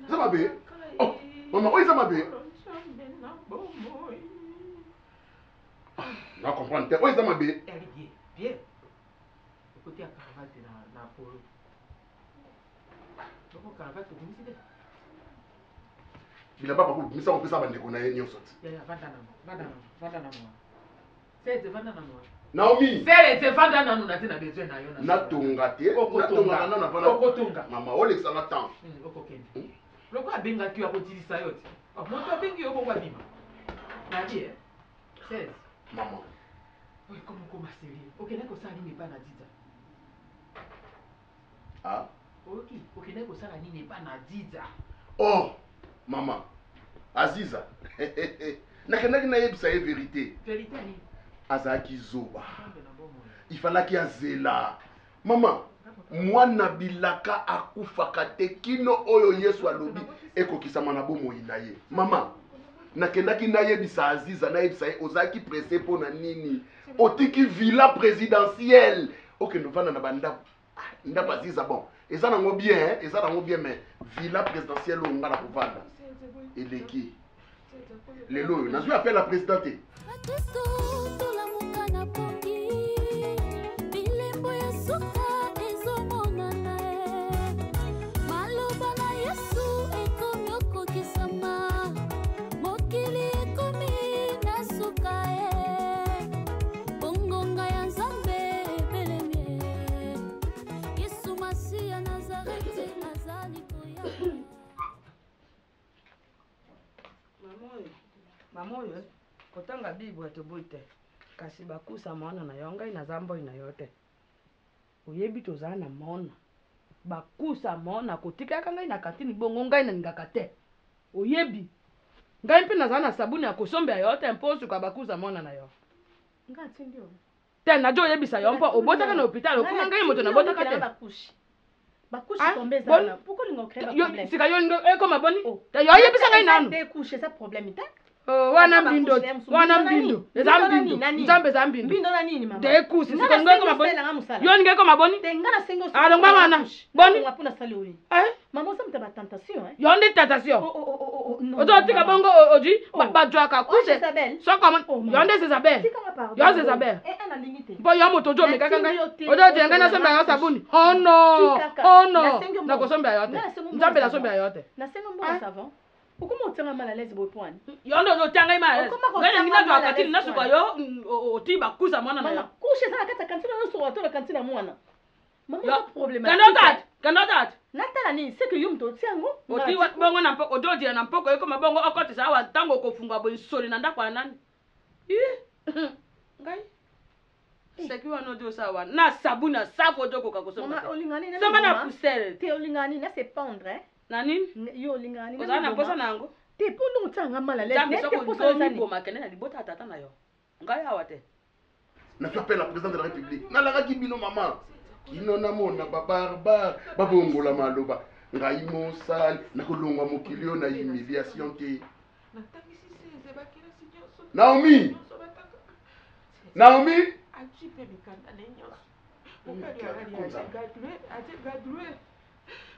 Ça m'a bien. Oh, maman, oui, ça m'a bien. Je comprends. Oui, ça m'a bien. Elle est bien. Bien. Écoutez, à cravate na polo. Donc, cravate, vous me dites. Il n'a pas beaucoup. Mais ça, on peut ça, on a une autre. C'est Naomi. C'est Vandana, nous n'avons pas besoin de Natongate. Okotonga. Non, non, Okotonga. Maman, on laisse ça là-dedans. Okoken. Pourquoi benga tu as continué ça yot? Moi, tu as bengi au bon wabima. Nadia. 16. Maman. Oui, comment sérieux? Ok, n'est-ce que ça n'est pas Nadida? Ah? Ok, n'est-ce que ça n'est pas Nadida? Oh, maman. Aziza. Nakendaki na yebisa ye vérité. Vérité ni. Azaki zoba. Il fallait qu'il y azela. Maman, moi nabilaka akufaka te kino oyo Yesu alobi ekokisama na bomo inaye. Maman, nakendaki na yebisa Aziza na yebisa ye ozaki pressé pona nini? Otiki villa présidentielle. OK, nous vana na banda. Ndaba Aziza bon. Eza nango bien, hein? Eza nango bien mais villa présidentielle o ngala kovanda. Eleki. Lelo, nazo appelle la présidente. Mama oyo kotanga Bible etoboite kasi bakusa mwana na yo ngai naza mboi na yo te oyebi tozala na mona bakusa mona kotikaka ngai na katini bongo ngai nalingaka te oyebi ngai mpe nazala na sabuni ya kosombela yo te mpo osuka bakusa mona na yo te najo oyebisa yo mpo obotaka na hôpital okoma ngai moto nabotaka te Bakushi tombe zana. Pourquoi lingo créer problème? Sika yo ekoma boni te yo oyebisa ngai nanu découcher ça problème ta wana mbindo ezambindo nzambe zambindo mbindo na nini mama découche sika ngo koma boni yo ninge koma boni tenga na sengo alors mama boni ngapuna sali oyi mama ça mta tentation hein yo ndi tentation ozo tika bongo oji bajwaka kuse so comme yo ndi Isabelle yo Isabelle na limite bo yo moto jo mekaka ngai ozo jenga na somba yo sabuni oh no na kosomba yo te nzambe na somba yo te na sengo mbo savon Pourquoi tu es mal à l'aise pour point? Yondo no tanga mal à l'aise. Ngai ngina jwa katini na suka yo otiba kuza mwana na yo. Kushe sana kata kantine no so wato la kantine mwana. Mama pas problème. Cannot. Natala ni c'est que yum to tiango. Oti wa bongo na mpoko ododia na mpoko yeko mabongo okoti sa wa tango kofunga bo nsoli na ndakwa nani. Ngai. Seki wa no do sa wa na sabuna safo joko ka kosoma. Mama olingani na. Soma na poussière. Te olingani na c'est pendre hein. Nani? Yo lingani. Ozana posa nango. Te pono tanga mal à l'aise. Te posa nani bo makene na libota tata na yo. Ngai awate. Na tu appelles la présidente de la République. Na la kibino maman. Kino na mona ba barbare, ba bongola maloba. Ngai mosal na kolonga mokilio na humiliation te. Naomi.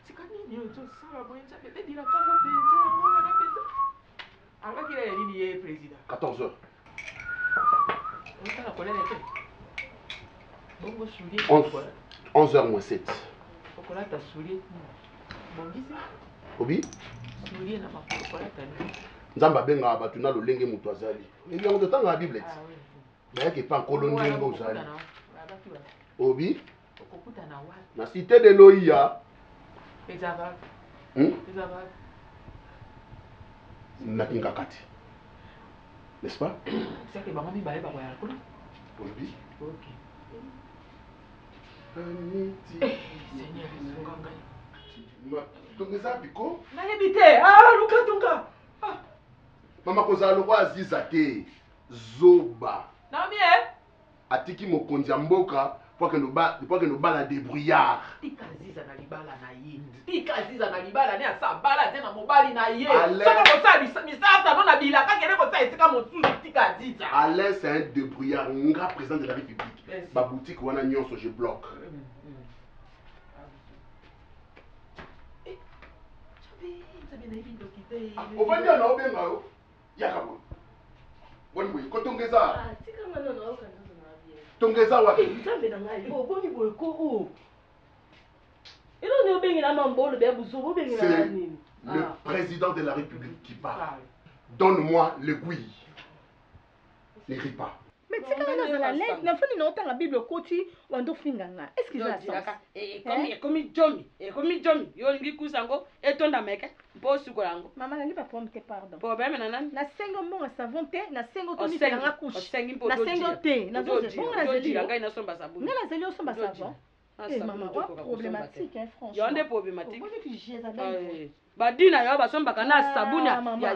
Sikani 14h. 11h moins 7. Obi? Nzamba benga batuna lolenge mutu azali. Ngi ngo tanga la Bible. Bayake pa nkolo ndengo ozali. Obi? Na cité de Loïa. Nakinga kati. N'est-ce pas? C'est que maman mi baye ba koya kola. Obi? OK. Seigneur, tongeza biko? Na yebite. Ah, luka. Mama kozala lokwa Aziza te. Zoba. Naomi atiki mokonzi ya mboka Pour que nous bat la débrouillard. Tikaziza na libala na ye. Tikaziza na libala ne asa bala te na mobali na ye. Alain. Soko kosa misasa no na bilaka kene kosa etika motu tikaziza. Alain c'est un débrouillard, un grand président de la République. Ma boutique wana nyonso je bloque. Ovanya na obenga yo. Yakabo. Bonwe kotongeza. Tongeza wapi? Nzambe na ngai. Boni boye ko o. Elo ne obengela mambolo be buzo obengela nini? Le président de la République qui parle. Donne-moi le oui. Ne ris pas. Mais tu sais quand on a l'aise, na fini na otanga Bible koti wando finganga. Est-ce que ça sens? Comme Jomi, yo ngi kusango etonda meke mpo sukolango. Mama nali pa pomme te pardon. Problème na nani? Na sengo mbonga savon te, na sengo to ni nga couche. Na sengo sengo te, na zo bonga na zeli. Ngai na somba sabuni. Nga na zeli osomba savon. Eh maman, problématique hein franchement. Yonde problématique. Vous que j'ai ça dans. Badina yo basombaka na sabuni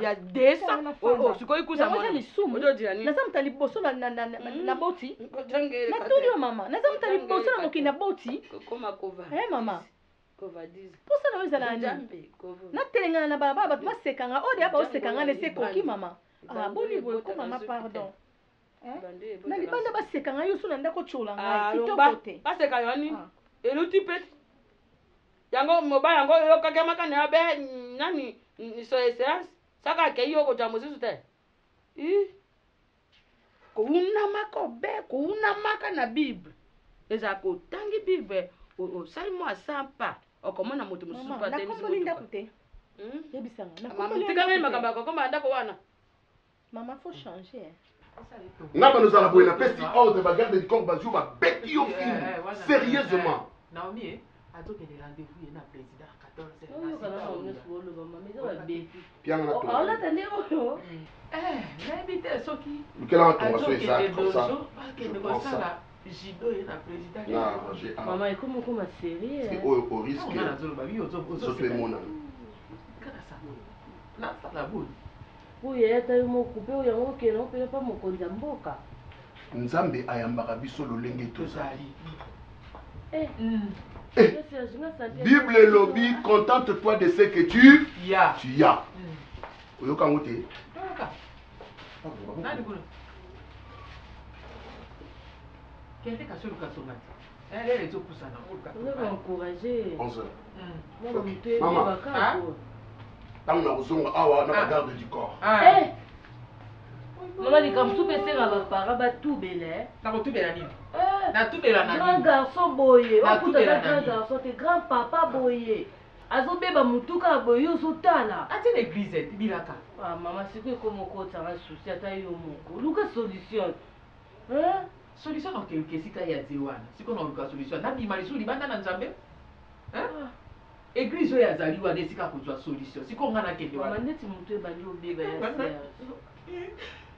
ya desa o sikoyi kusa mwana ojo dira ni naza mutali boso na boti na tudio mama naza mutali boso na mokini na boti koma kova mama kova 10 posa na weza na njambe na telengana na baba batu basekanga odi aba osekanga na sekoki mama boni boye ko mama pardon na libanda basekanga yo suna ndako chola ngai kitoko te baseka yo ni eluti peti yango mobile yango yo kakemaka na be nani so essence saka ke yo ko jamusi sute ko una maka na bible eza ko tangi bible o sali mo asampa o komona moto mususu pa te mususu linda kute yebisanga na mama tikanga makamba ko koma ndako wana maman faut changer Naba nous allons na pesti ordre bagarde du corps bazou ba beti yo film sérieusement Naomi azoke des rendez-vous na président 14h. Oh, kana on est sur le maman, mais ça va bien. Pianga na to. Oh, là t'es néo. N'habite soki. Quel an ton so exact comme ça? Que ne comme ça là, Jido et la président. Non, j'ai maman, et comment série? C'est au risque. On a zolo babi, zo to mona. Kana ça. Na ça la boule. Oui, eta yo mo couper o yango ke no pe pa mo konza mboka. Nzambe ayambaka biso lolenge tozali. Bible lobby, contente-toi de ce que tu as. Oyoka ngote. Nani kuna? Kende kasulu kasomati. Elle est au kusana. On va encourager. 11h. Maman. Tant na ozonga awa na garde du corps. Maman ni comme tout pese na ba para ba tout belé. Na tout belé nini? Na tout belé nani? Grand garçon boye. Na tout belé grand garçon, te grand papa boye. Azo beba mutuka boye uzotala. Ati l'église bilaka. Ah maman c'est que comme ko tanga souci ata yo moko. Luka solution. Solution na quelque sika ya zewana. Siko na luka solution. Na bima lisu libanda na Nzambe? Église oyo azaliwa nde esika kozwa solution siko nga nakende wana ndeti moto ebandi obeba ya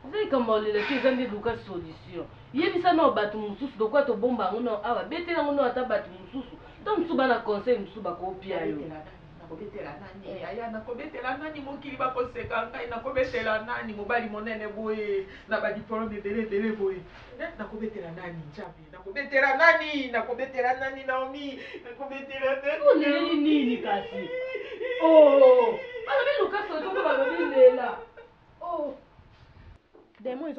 ozali kamba olelaki eza nde luka solution yebisa na bato mosusu lokwa tobomba yango na awa betela yango na ata bato mosusu to mosusu bana conseil mosusu bakopia yo nakobetela nani aya nakobetela nani mokili bakoseka ngai nakobetela nani mobali monene boye na badiplome ebele boye nakobetela nani nzambe nakobetela nani Naomi nakobetela nani oleli nini kasi balobi luka soto balobi lela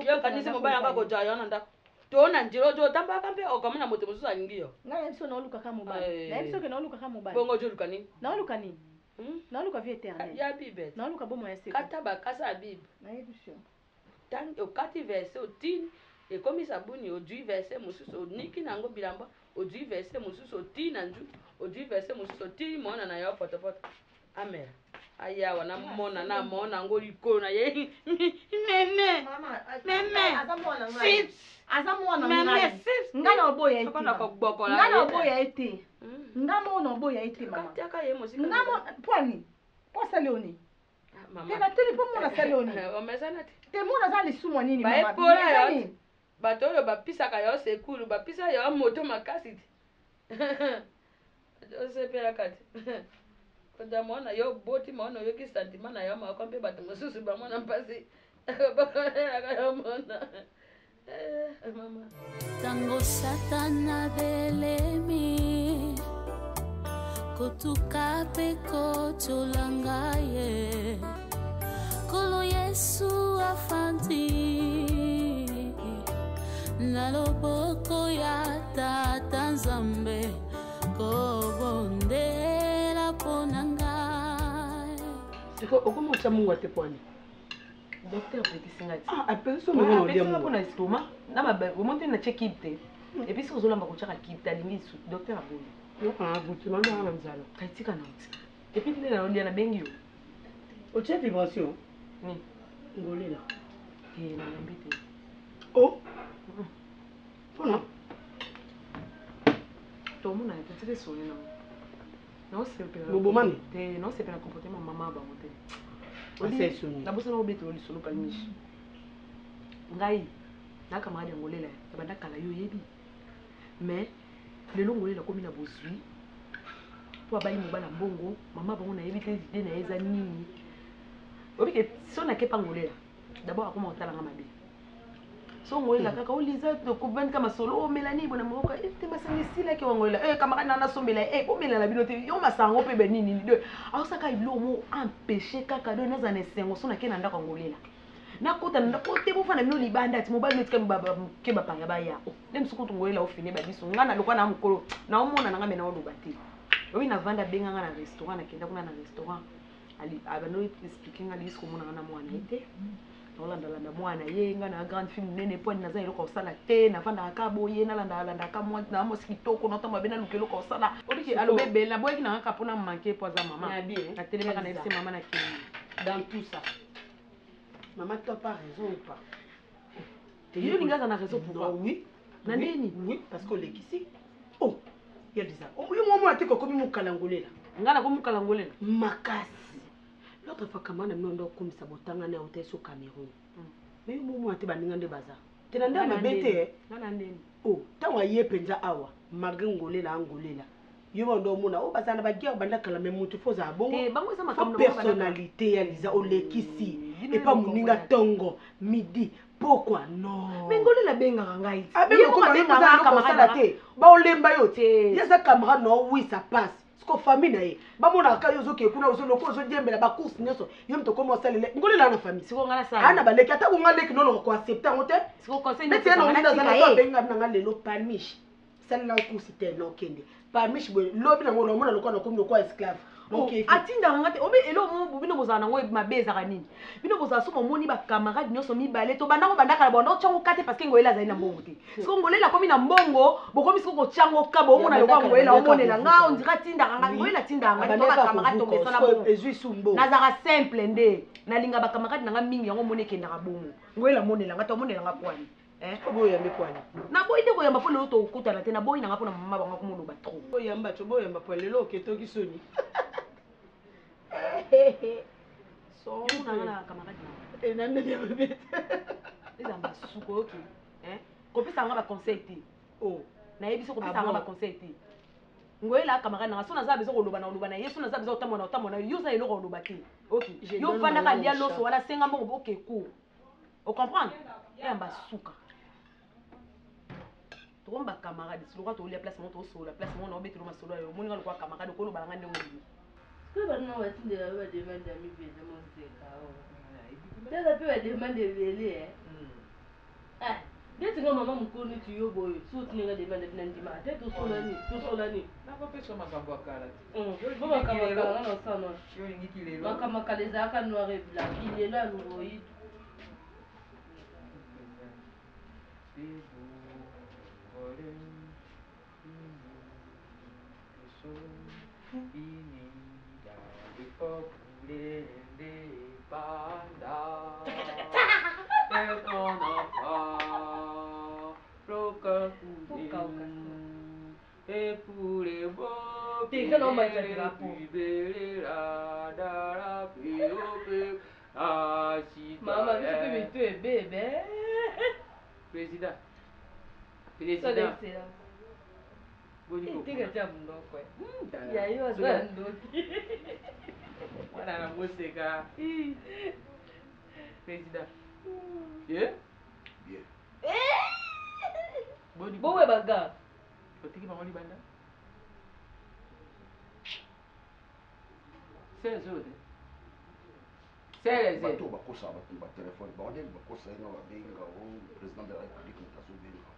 yo kanisi mobali yanga koja yo na ndako tona njiro jo tambaka mpe okamona moto mosusu alingi yo ngai biso na oluka ka mobali na biso ke na oluka ka mobali bongo jo luka nini na oluka nini na oluka vie éternelle ya bible na oluka bomo ya seko kata bakasa ya bible na yebiso tant okati verset otini ekomi sabuni odui verset mosusu oniki nango bilamba odui verset mosusu otini na nju odui verset mosusu otini mona na yo potopoto amen aya wana mona na mona ngo likolo na ye meme azamwana ngana oboya ite ngana oboya ite ngamo na oboya ite mama ngamo pwani posa leoni tena teli po mona saleoni te mona za lisumu nini mama bato oyo bapisaka yo sekulu bapisa yo moto makasi osepela kati konda mwana yo boti mwana yo ki sentiment na yo makombe bato mosusu bamona mpasi bakolelaka yo mona Tango satana belemi kotuka pe kotolangaye kolo Yesu afandi na loboko ya Tata Nzambe kobondela ponangai. Siko okomocha Mungu atepwani. Docteur Bekisinga. Appelle ça mon nom dia Mungu. Na estoma. Na ba remonter na check it. Et puis si ozolamba ko chaka kit talingi su docteur aboni. Yo kana buti manda na mzalo. Kaitika na uti. Et puis tile na ndia na bengi yo. O check vibration. Ni. Ngolela. Na mbite. Oh. Pona. Todo mundo é petite sonho não. Não sei pela. Bobomani. Não sei pela comportamento mamá ba mote. Ose sonho. Na bosa no beto oli solo pa mishi. Ngai. Na kama ya ngolela. Tabanda kala yo yebi. Mais le long ngolela komi na bozwi. Po abali mobala mbongo, mama bango na yebi te idée na eza nini. Obi ke sona ke pa ngolela. D'abord akoma otala nga mabe. So ngolela kaka uliza to kubandika masolo melani bona moka te masangisila ke wangolela kamara nana sombela komela na bino te yo masango pe benini de ausaka iblo mo empêcher kaka de naza na sengo so na ke na ndako ngolela na kota na kote bo fana bino libanda ti mobile net ke baba ke bapanga ba ya dem suku to ngolela ofine ba biso ngana lokwa na mukolo na omona na ngamena oloba te oyi na vanda benga nga na restaurant na kenda kuna na restaurant ali abano expliquer nga lisko mona na mwana ite Olanda mwana yenga na grande fille nene point naza eloko osala te na vanda akaboye na landa ka mwa na mosquito na tamba bena lukelo ko osala obiki alobe bela boyeki na ka pona manquer poza mama na télé kana ese mama na ki dans tout ça maman tu pas raison ou pas yo linga na raison pour oui na nini oui parce que lekisi oh il y a des ça oh yo mwa te ko komi mukalangolela ngana ko mukalangolela makasi. L'autre fois, quand on a comme ça, on a été au Cameroun. Mais on a été bandé bazar. Tu n'as pas bête. Oh, tant que tu penza awa, malgré ngolela. Yo ndo mona o bazana ba guerre banda kala même mutu foza bongo. Personnalité Elisa olekisi et pas muninga tongo midi. Pourquoi non? Mais ngolela benga ngai. Abenga ko benga camarade te. Ba olemba yo te. Yesa camarade no oui ça passe. Ko famille na ye ba mona ka yozo ke kuna ozo loko ozo diembela ba course nyoso yo mto ko mo salele ngolela na famille siko ngala sa ana ba leki ata ko ngala leki no ko accepter ngote siko conseil ni tena ngala za na benga na ngala lelo palmiche salela course te no kende palmiche bo lobi na ngolo mona loko na ko ko esclave okay atinda ngate obe elo mo bino bozana ngo mabeza kanini bino bozala somo moni ba camarade nyoso mibale to banda ko bandaka na bondo chango kate parce que ngoela za ina mbongo te siko ngolela komi na mbongo bokomi siko ko chango kabo mona loko ngoela omonela nga on dira tinda nga ngoela tinda nga to ba camarade to mesana bongo ezui sumbo nazaka simple nde nalinga ba camarade nanga mingi yango moneke ndaka bongo ngoela monela nga to monela nga kwani boya mekwani na boyi te koyamba po lelo to okutana te na boyi nanga po na mama bango komono ba trop boyamba to boyamba po lelo oketoki soni so na camarade na nani ya bébé eza masuko oki kopesa nga ba conseil te oh na yebi so kopesa nga ba conseil te ngoela camarade na so naza bezo koloba na yesu naza bezo otamona yo za eloko koloba te oki yo vanda ka lia loso wala senga mbongo oke court o comprendre masuka to ba camarade si lokwa to lia place mo to so la place mo na obetelo masolo yo moninga lokwa camarade ko loba nga ndenge mo que maintenant on va te demander à mi vie de mon sécao. T'as pu me demander de venir hein. Dès que maman me connaît tu yo boy, saute ni nga demander de n'importe quoi. T'es tout solani. Na pas pesa makambo akala. Bon makambo na sana. Yo ngi kilelo. Makambo kaleza aka noir et blanc. Il est là l'oïd. Maman, tu peux me bébé. Président. Tiga jam ndoko. Ya hiyo sana ndoki. Wana na musika. Président. Bien? Bien. Bowe baga. Otiki bango libanda. C'est zode. C'est les bato bakosa bato ba téléphone ba ndenge bakosa nga ba benga o président de la république mutaso benga.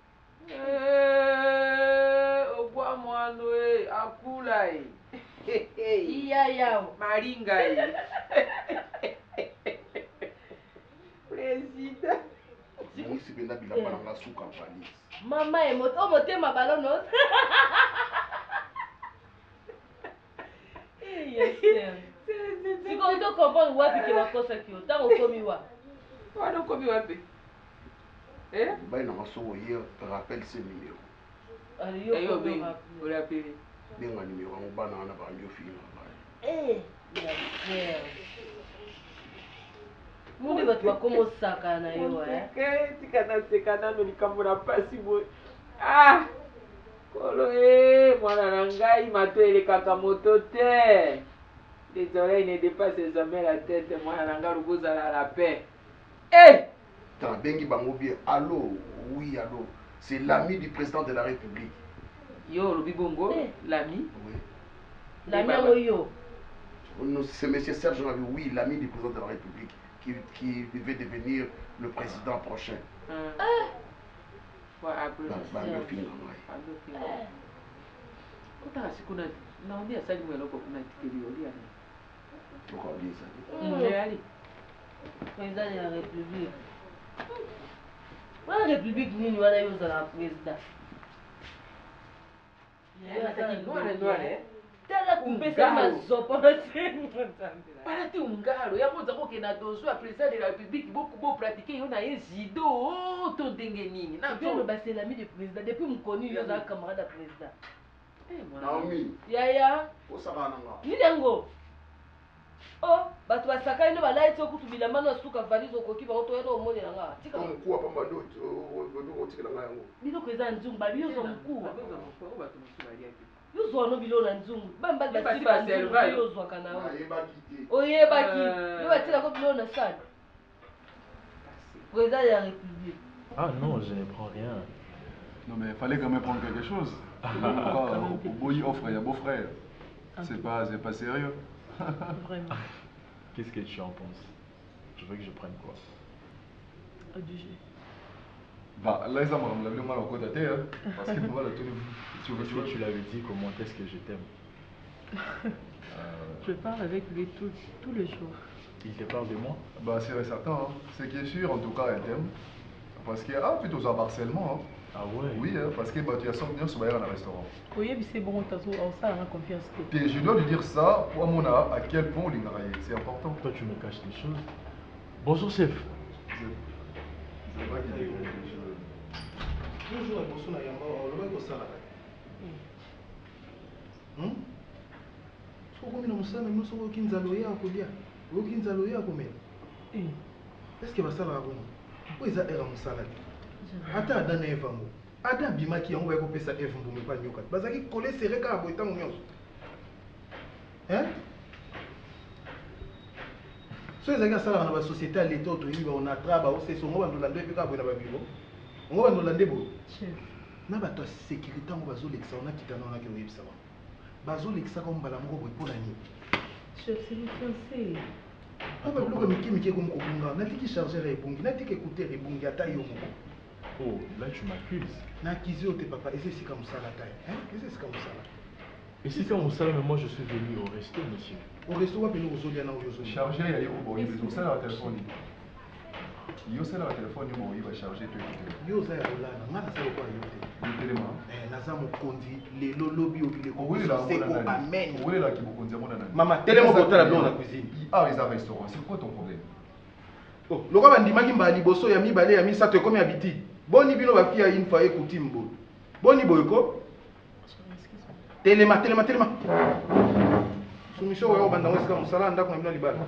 Ogwa mwano akula Iya yao maringa Président. Moi si benda bila bana nga suka police. Mama motema balono. Yes. Si quand on comprend wapi ke bakosa ki otango komi wa. Wana komi wapi? Ba ina maso hier rappelle ce numéro. Allez yo on l'appelle. Benga numéro ngo bana na ba ndio fina ba. Yes. Mundi batu bakomo saka na yo Tikana sekana no likambo na pasi boy. Kolo mwana na ngai mato elekaka moto te. Les oreilles ne dépassent jamais la tête. Mwana na ngai rubuza la paix. T'as bengi bango bien. Allô, oui, allô. C'est l'ami du président de la République. Yo, Lobi Bongo, l'ami. Oui. L'ami yo. C'est monsieur Serge Rabi, oui, l'ami du président de la République qui devait devenir le président prochain. Président de la République. La République nini wana yo za président. Tala kumpesa mazopo Parati ungalo ya moza ko kena dozo ya président de la République beaucoup beau pratiquer yo na ezido to ndenge nini na to ba c'est l'ami du président depuis mkoni yo za camarade de président. Naomi. Yaya. Osakana nga. Ni yango. Oh, batu basaka ino balaiti okutubila mano suka valizo koki ba otoyero omonela nga. Tika mkuwa pamba ndo otikela nga yango. Bino kweza nzungu ba biyo zo mkuwa. Yuzo no bilo na nzungu. Bamba basili ba nzungu yo zo kana. Oyebaki. Yo batila ko bilo na sana. Président de la République. Ah non, je ne prends rien. Non mais il fallait quand même prendre quelque chose. Boyi offre, il y a beau frère. C'est pas sérieux. Vraiment. Qu'est-ce que tu en penses? Je veux que je prenne quoi? Du jeu. Bah là, ça m'a levé mal au côté terre. Parce que voilà, tu l'avais dit, comment est-ce que je t'aime? Je parle avec lui tous les jours. Il te parle de moi? Bah c'est certain. Hein. Ce qui est sûr, en tout cas, elle t'aime. Parce que, plutôt ça harcèlement. Hein. Ah ouais? Oui, hein, parce que tu as 100 millions sur un restaurant. Oui, c'est bon, ça a confiance. Et je dois lui dire ça pour mon à quel point il c'est important. Toi, tu me caches des choses. Bonjour, chef. Je vois qu'il est toujours un bosso na yamba, le mec au salaire. Soko mina musana mino soko kinzaloya akolia. Wo kinzaloya akomela. Est-ce que va sala abona? Wo eza era musala. Ata adana evango. Ada bimaki yango ba ko pesa F mbumbe pa nyoka. Bazaki coller serré ka boita monyoso. So ezaki asala na ba société à l'état to yiba on a traba o c'est songo bandola ndo epeka boina ba bibo. On va bandola ndebo. Chef. Na ba to sécurité ngo bazo lekisa on a kitana on a ke oyebisa ba. Bazo lekisa ko mbala moko boy pona ni. Chef, c'est le français. Aba biloko miki ko mokobunga. Natiki chargeur ebungi, natiki écouteur ebungi ata yo moko. Oh, là tu m'accuses. N'accusez tes papa, et c'est comme ça la taille. C'est comme ça. Et c'est comme ça, mais moi je suis venu au resto, monsieur. Au resto, on va venir au Zoliana ou au Zoliana. Chargé, il y a eu au ça la téléphone. Yo c'est la téléphone, il va charger tout. Yo ça ya olana, ngana ça quoi yo te. Tellement. Naza mokondi le lolobi obile ko. Oui là, c'est ko amen. Oui là qui mokondi mon nana. Maman, tellement botta la dans la cuisine. Ah, ils ont un restaurant, c'est quoi ton problème? Oh, loko bandimaki mbali boso ya mibale ya misato comme habitude. Boni bino ba fia une fois écouter mbo. Boni boyko. Telema. Soumission wa banda ngosika musala ndako na bino libala.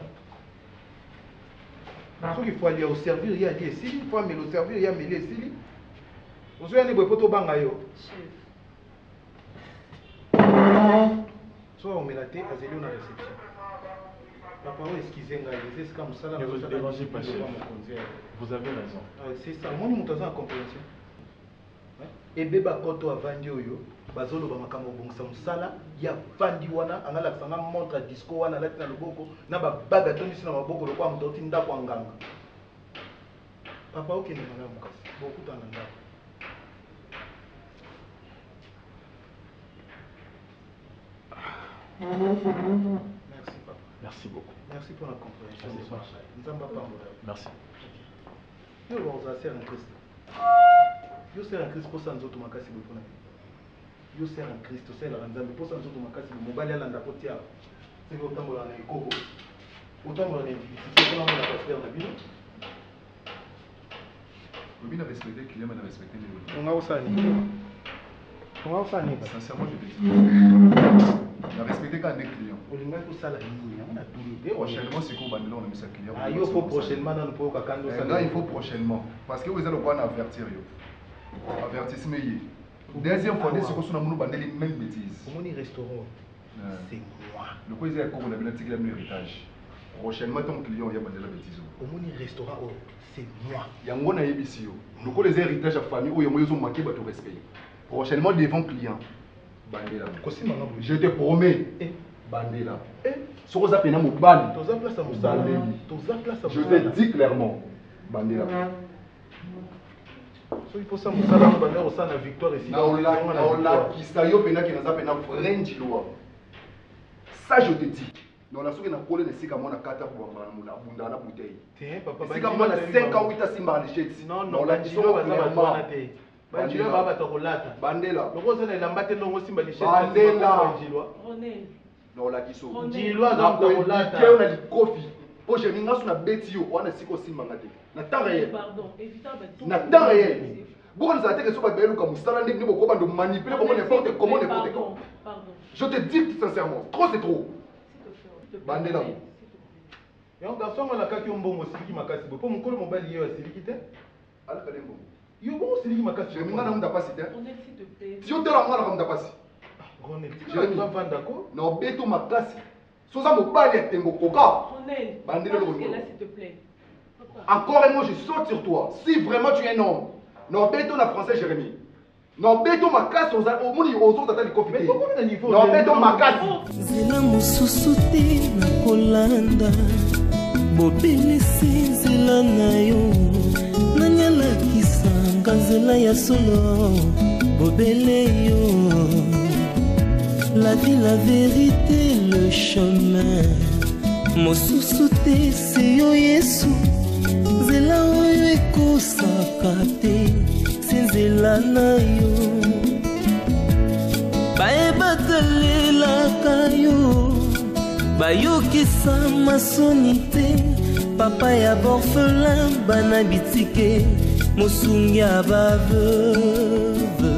Ce qu'il faut aller au servir, il y a des s'il faut mais le servir il y a mêlé s'il. On se voit ni boy poto banga yo. Soit on met la thé à zéro na réception. Papa, excusez-moi, c'est comme ça. Ne vous dérangez pas, chef. Vous avez raison. C'est ça, moi, nous sommes en compréhension. ebeba koto avandi oyo bazoloba makambo bongisa musala ya vandi wana angala sanga montre disco wana lati na loboko na babaga tondisi na maboko lokwa moto oti ndako anganga papa okende malamu kasi bokutana ndako. Merci papa. Merci beaucoup. Merci pour la compréhension. Merci. Yo on sert en Christ. Yo sert en Christ pour ça nzoto makasi bopona. Yo sert en Christ, sert la nzambe pour ça nzoto makasi mobali alanda kotia. C'est autant mola na ekoko. Autant mola na c'est pour la pasteur na bino. Vous bien respecter le client, mais respecter les autres. On a aussi. On a aussi. Sincèrement, je te dis. On a respecté quand on est client. Prochainement, c'est qu'on va nous donner un client. Ah, il faut prochainement dans le pot kakando. Là, il faut prochainement. Parce que vous avez le droit d'avertir. Avertissement. Deuxième fois, c'est qu'on a bandé les mêmes bêtises. Comment on restaurant? C'est moi. Le quoi il y a comme on a bien tiré l'héritage. Prochainement, ton client, il y a bandé la bêtise. Comment on restaurant? C'est moi. Il y a un bon ici. Le quoi les héritages à famille, où ils ont manqué de respect. Prochainement, devant client. Bandé là. Je te promets. Bandé là. Ce que ça fait mon ban. Je te dis clairement. Bandé là. Il faut ça, on a la victoire ici. Ça, je te dis. Non, la souris n'a pas de siga mon akata pour la bouteille. Tiens, papa, c'est comme la 5 ans 8 à 6 mar de non, non, la disons clairement. Bandela baba tokolata. Bandela. Loko zana lambate ndongo simba li chef. Bandela. Ronel. Non, la kiso. Njilwa za tokolata. Keo na likofi. Po je ninga suna beti yo wana siko simba ngate. Na temps réel. Pardon, évitant ba. Na temps réel. Bon, ça a été que ce soit belou comme ça, on ne peut pas manipuler comme n'importe comment, n'importe comment. Je te dis sincèrement, trop c'est trop. Bandela. Et on garçon on a kaki mbongo siliki makasi bo. Po mukolo mobali yo siliki te. Ala kalembo. Yo bon siliki makasi. Je m'en am d'apasi te. On est s'il te plaît. Si on te la ngala comme d'apasi. Ronel, tu vas vendre d'accord? Non, beto makasi. Soza mobali atengo koka. Ronel. Bandela lo. Là s'il te plaît. Encore un mot, je saute sur toi. Si vraiment tu es un homme. Non, béton la français, Jérémy. Non, béton ma casse aux autres attentes de conflit. Non, béton ma casse. Zela mususu te na kolanda. Bobelisi zela na yo. Nanyalakisa nzela ya solo. Bobele yo. La vie, la vérité, le chemin. Mususu te c'est yo Yesu. Zela oyo ekosaka te sinzela na yo bayebatalelaka yo bayokisa masoni te papa ya borfelin bana bitike mosungi ya baveuve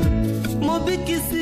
mobikisi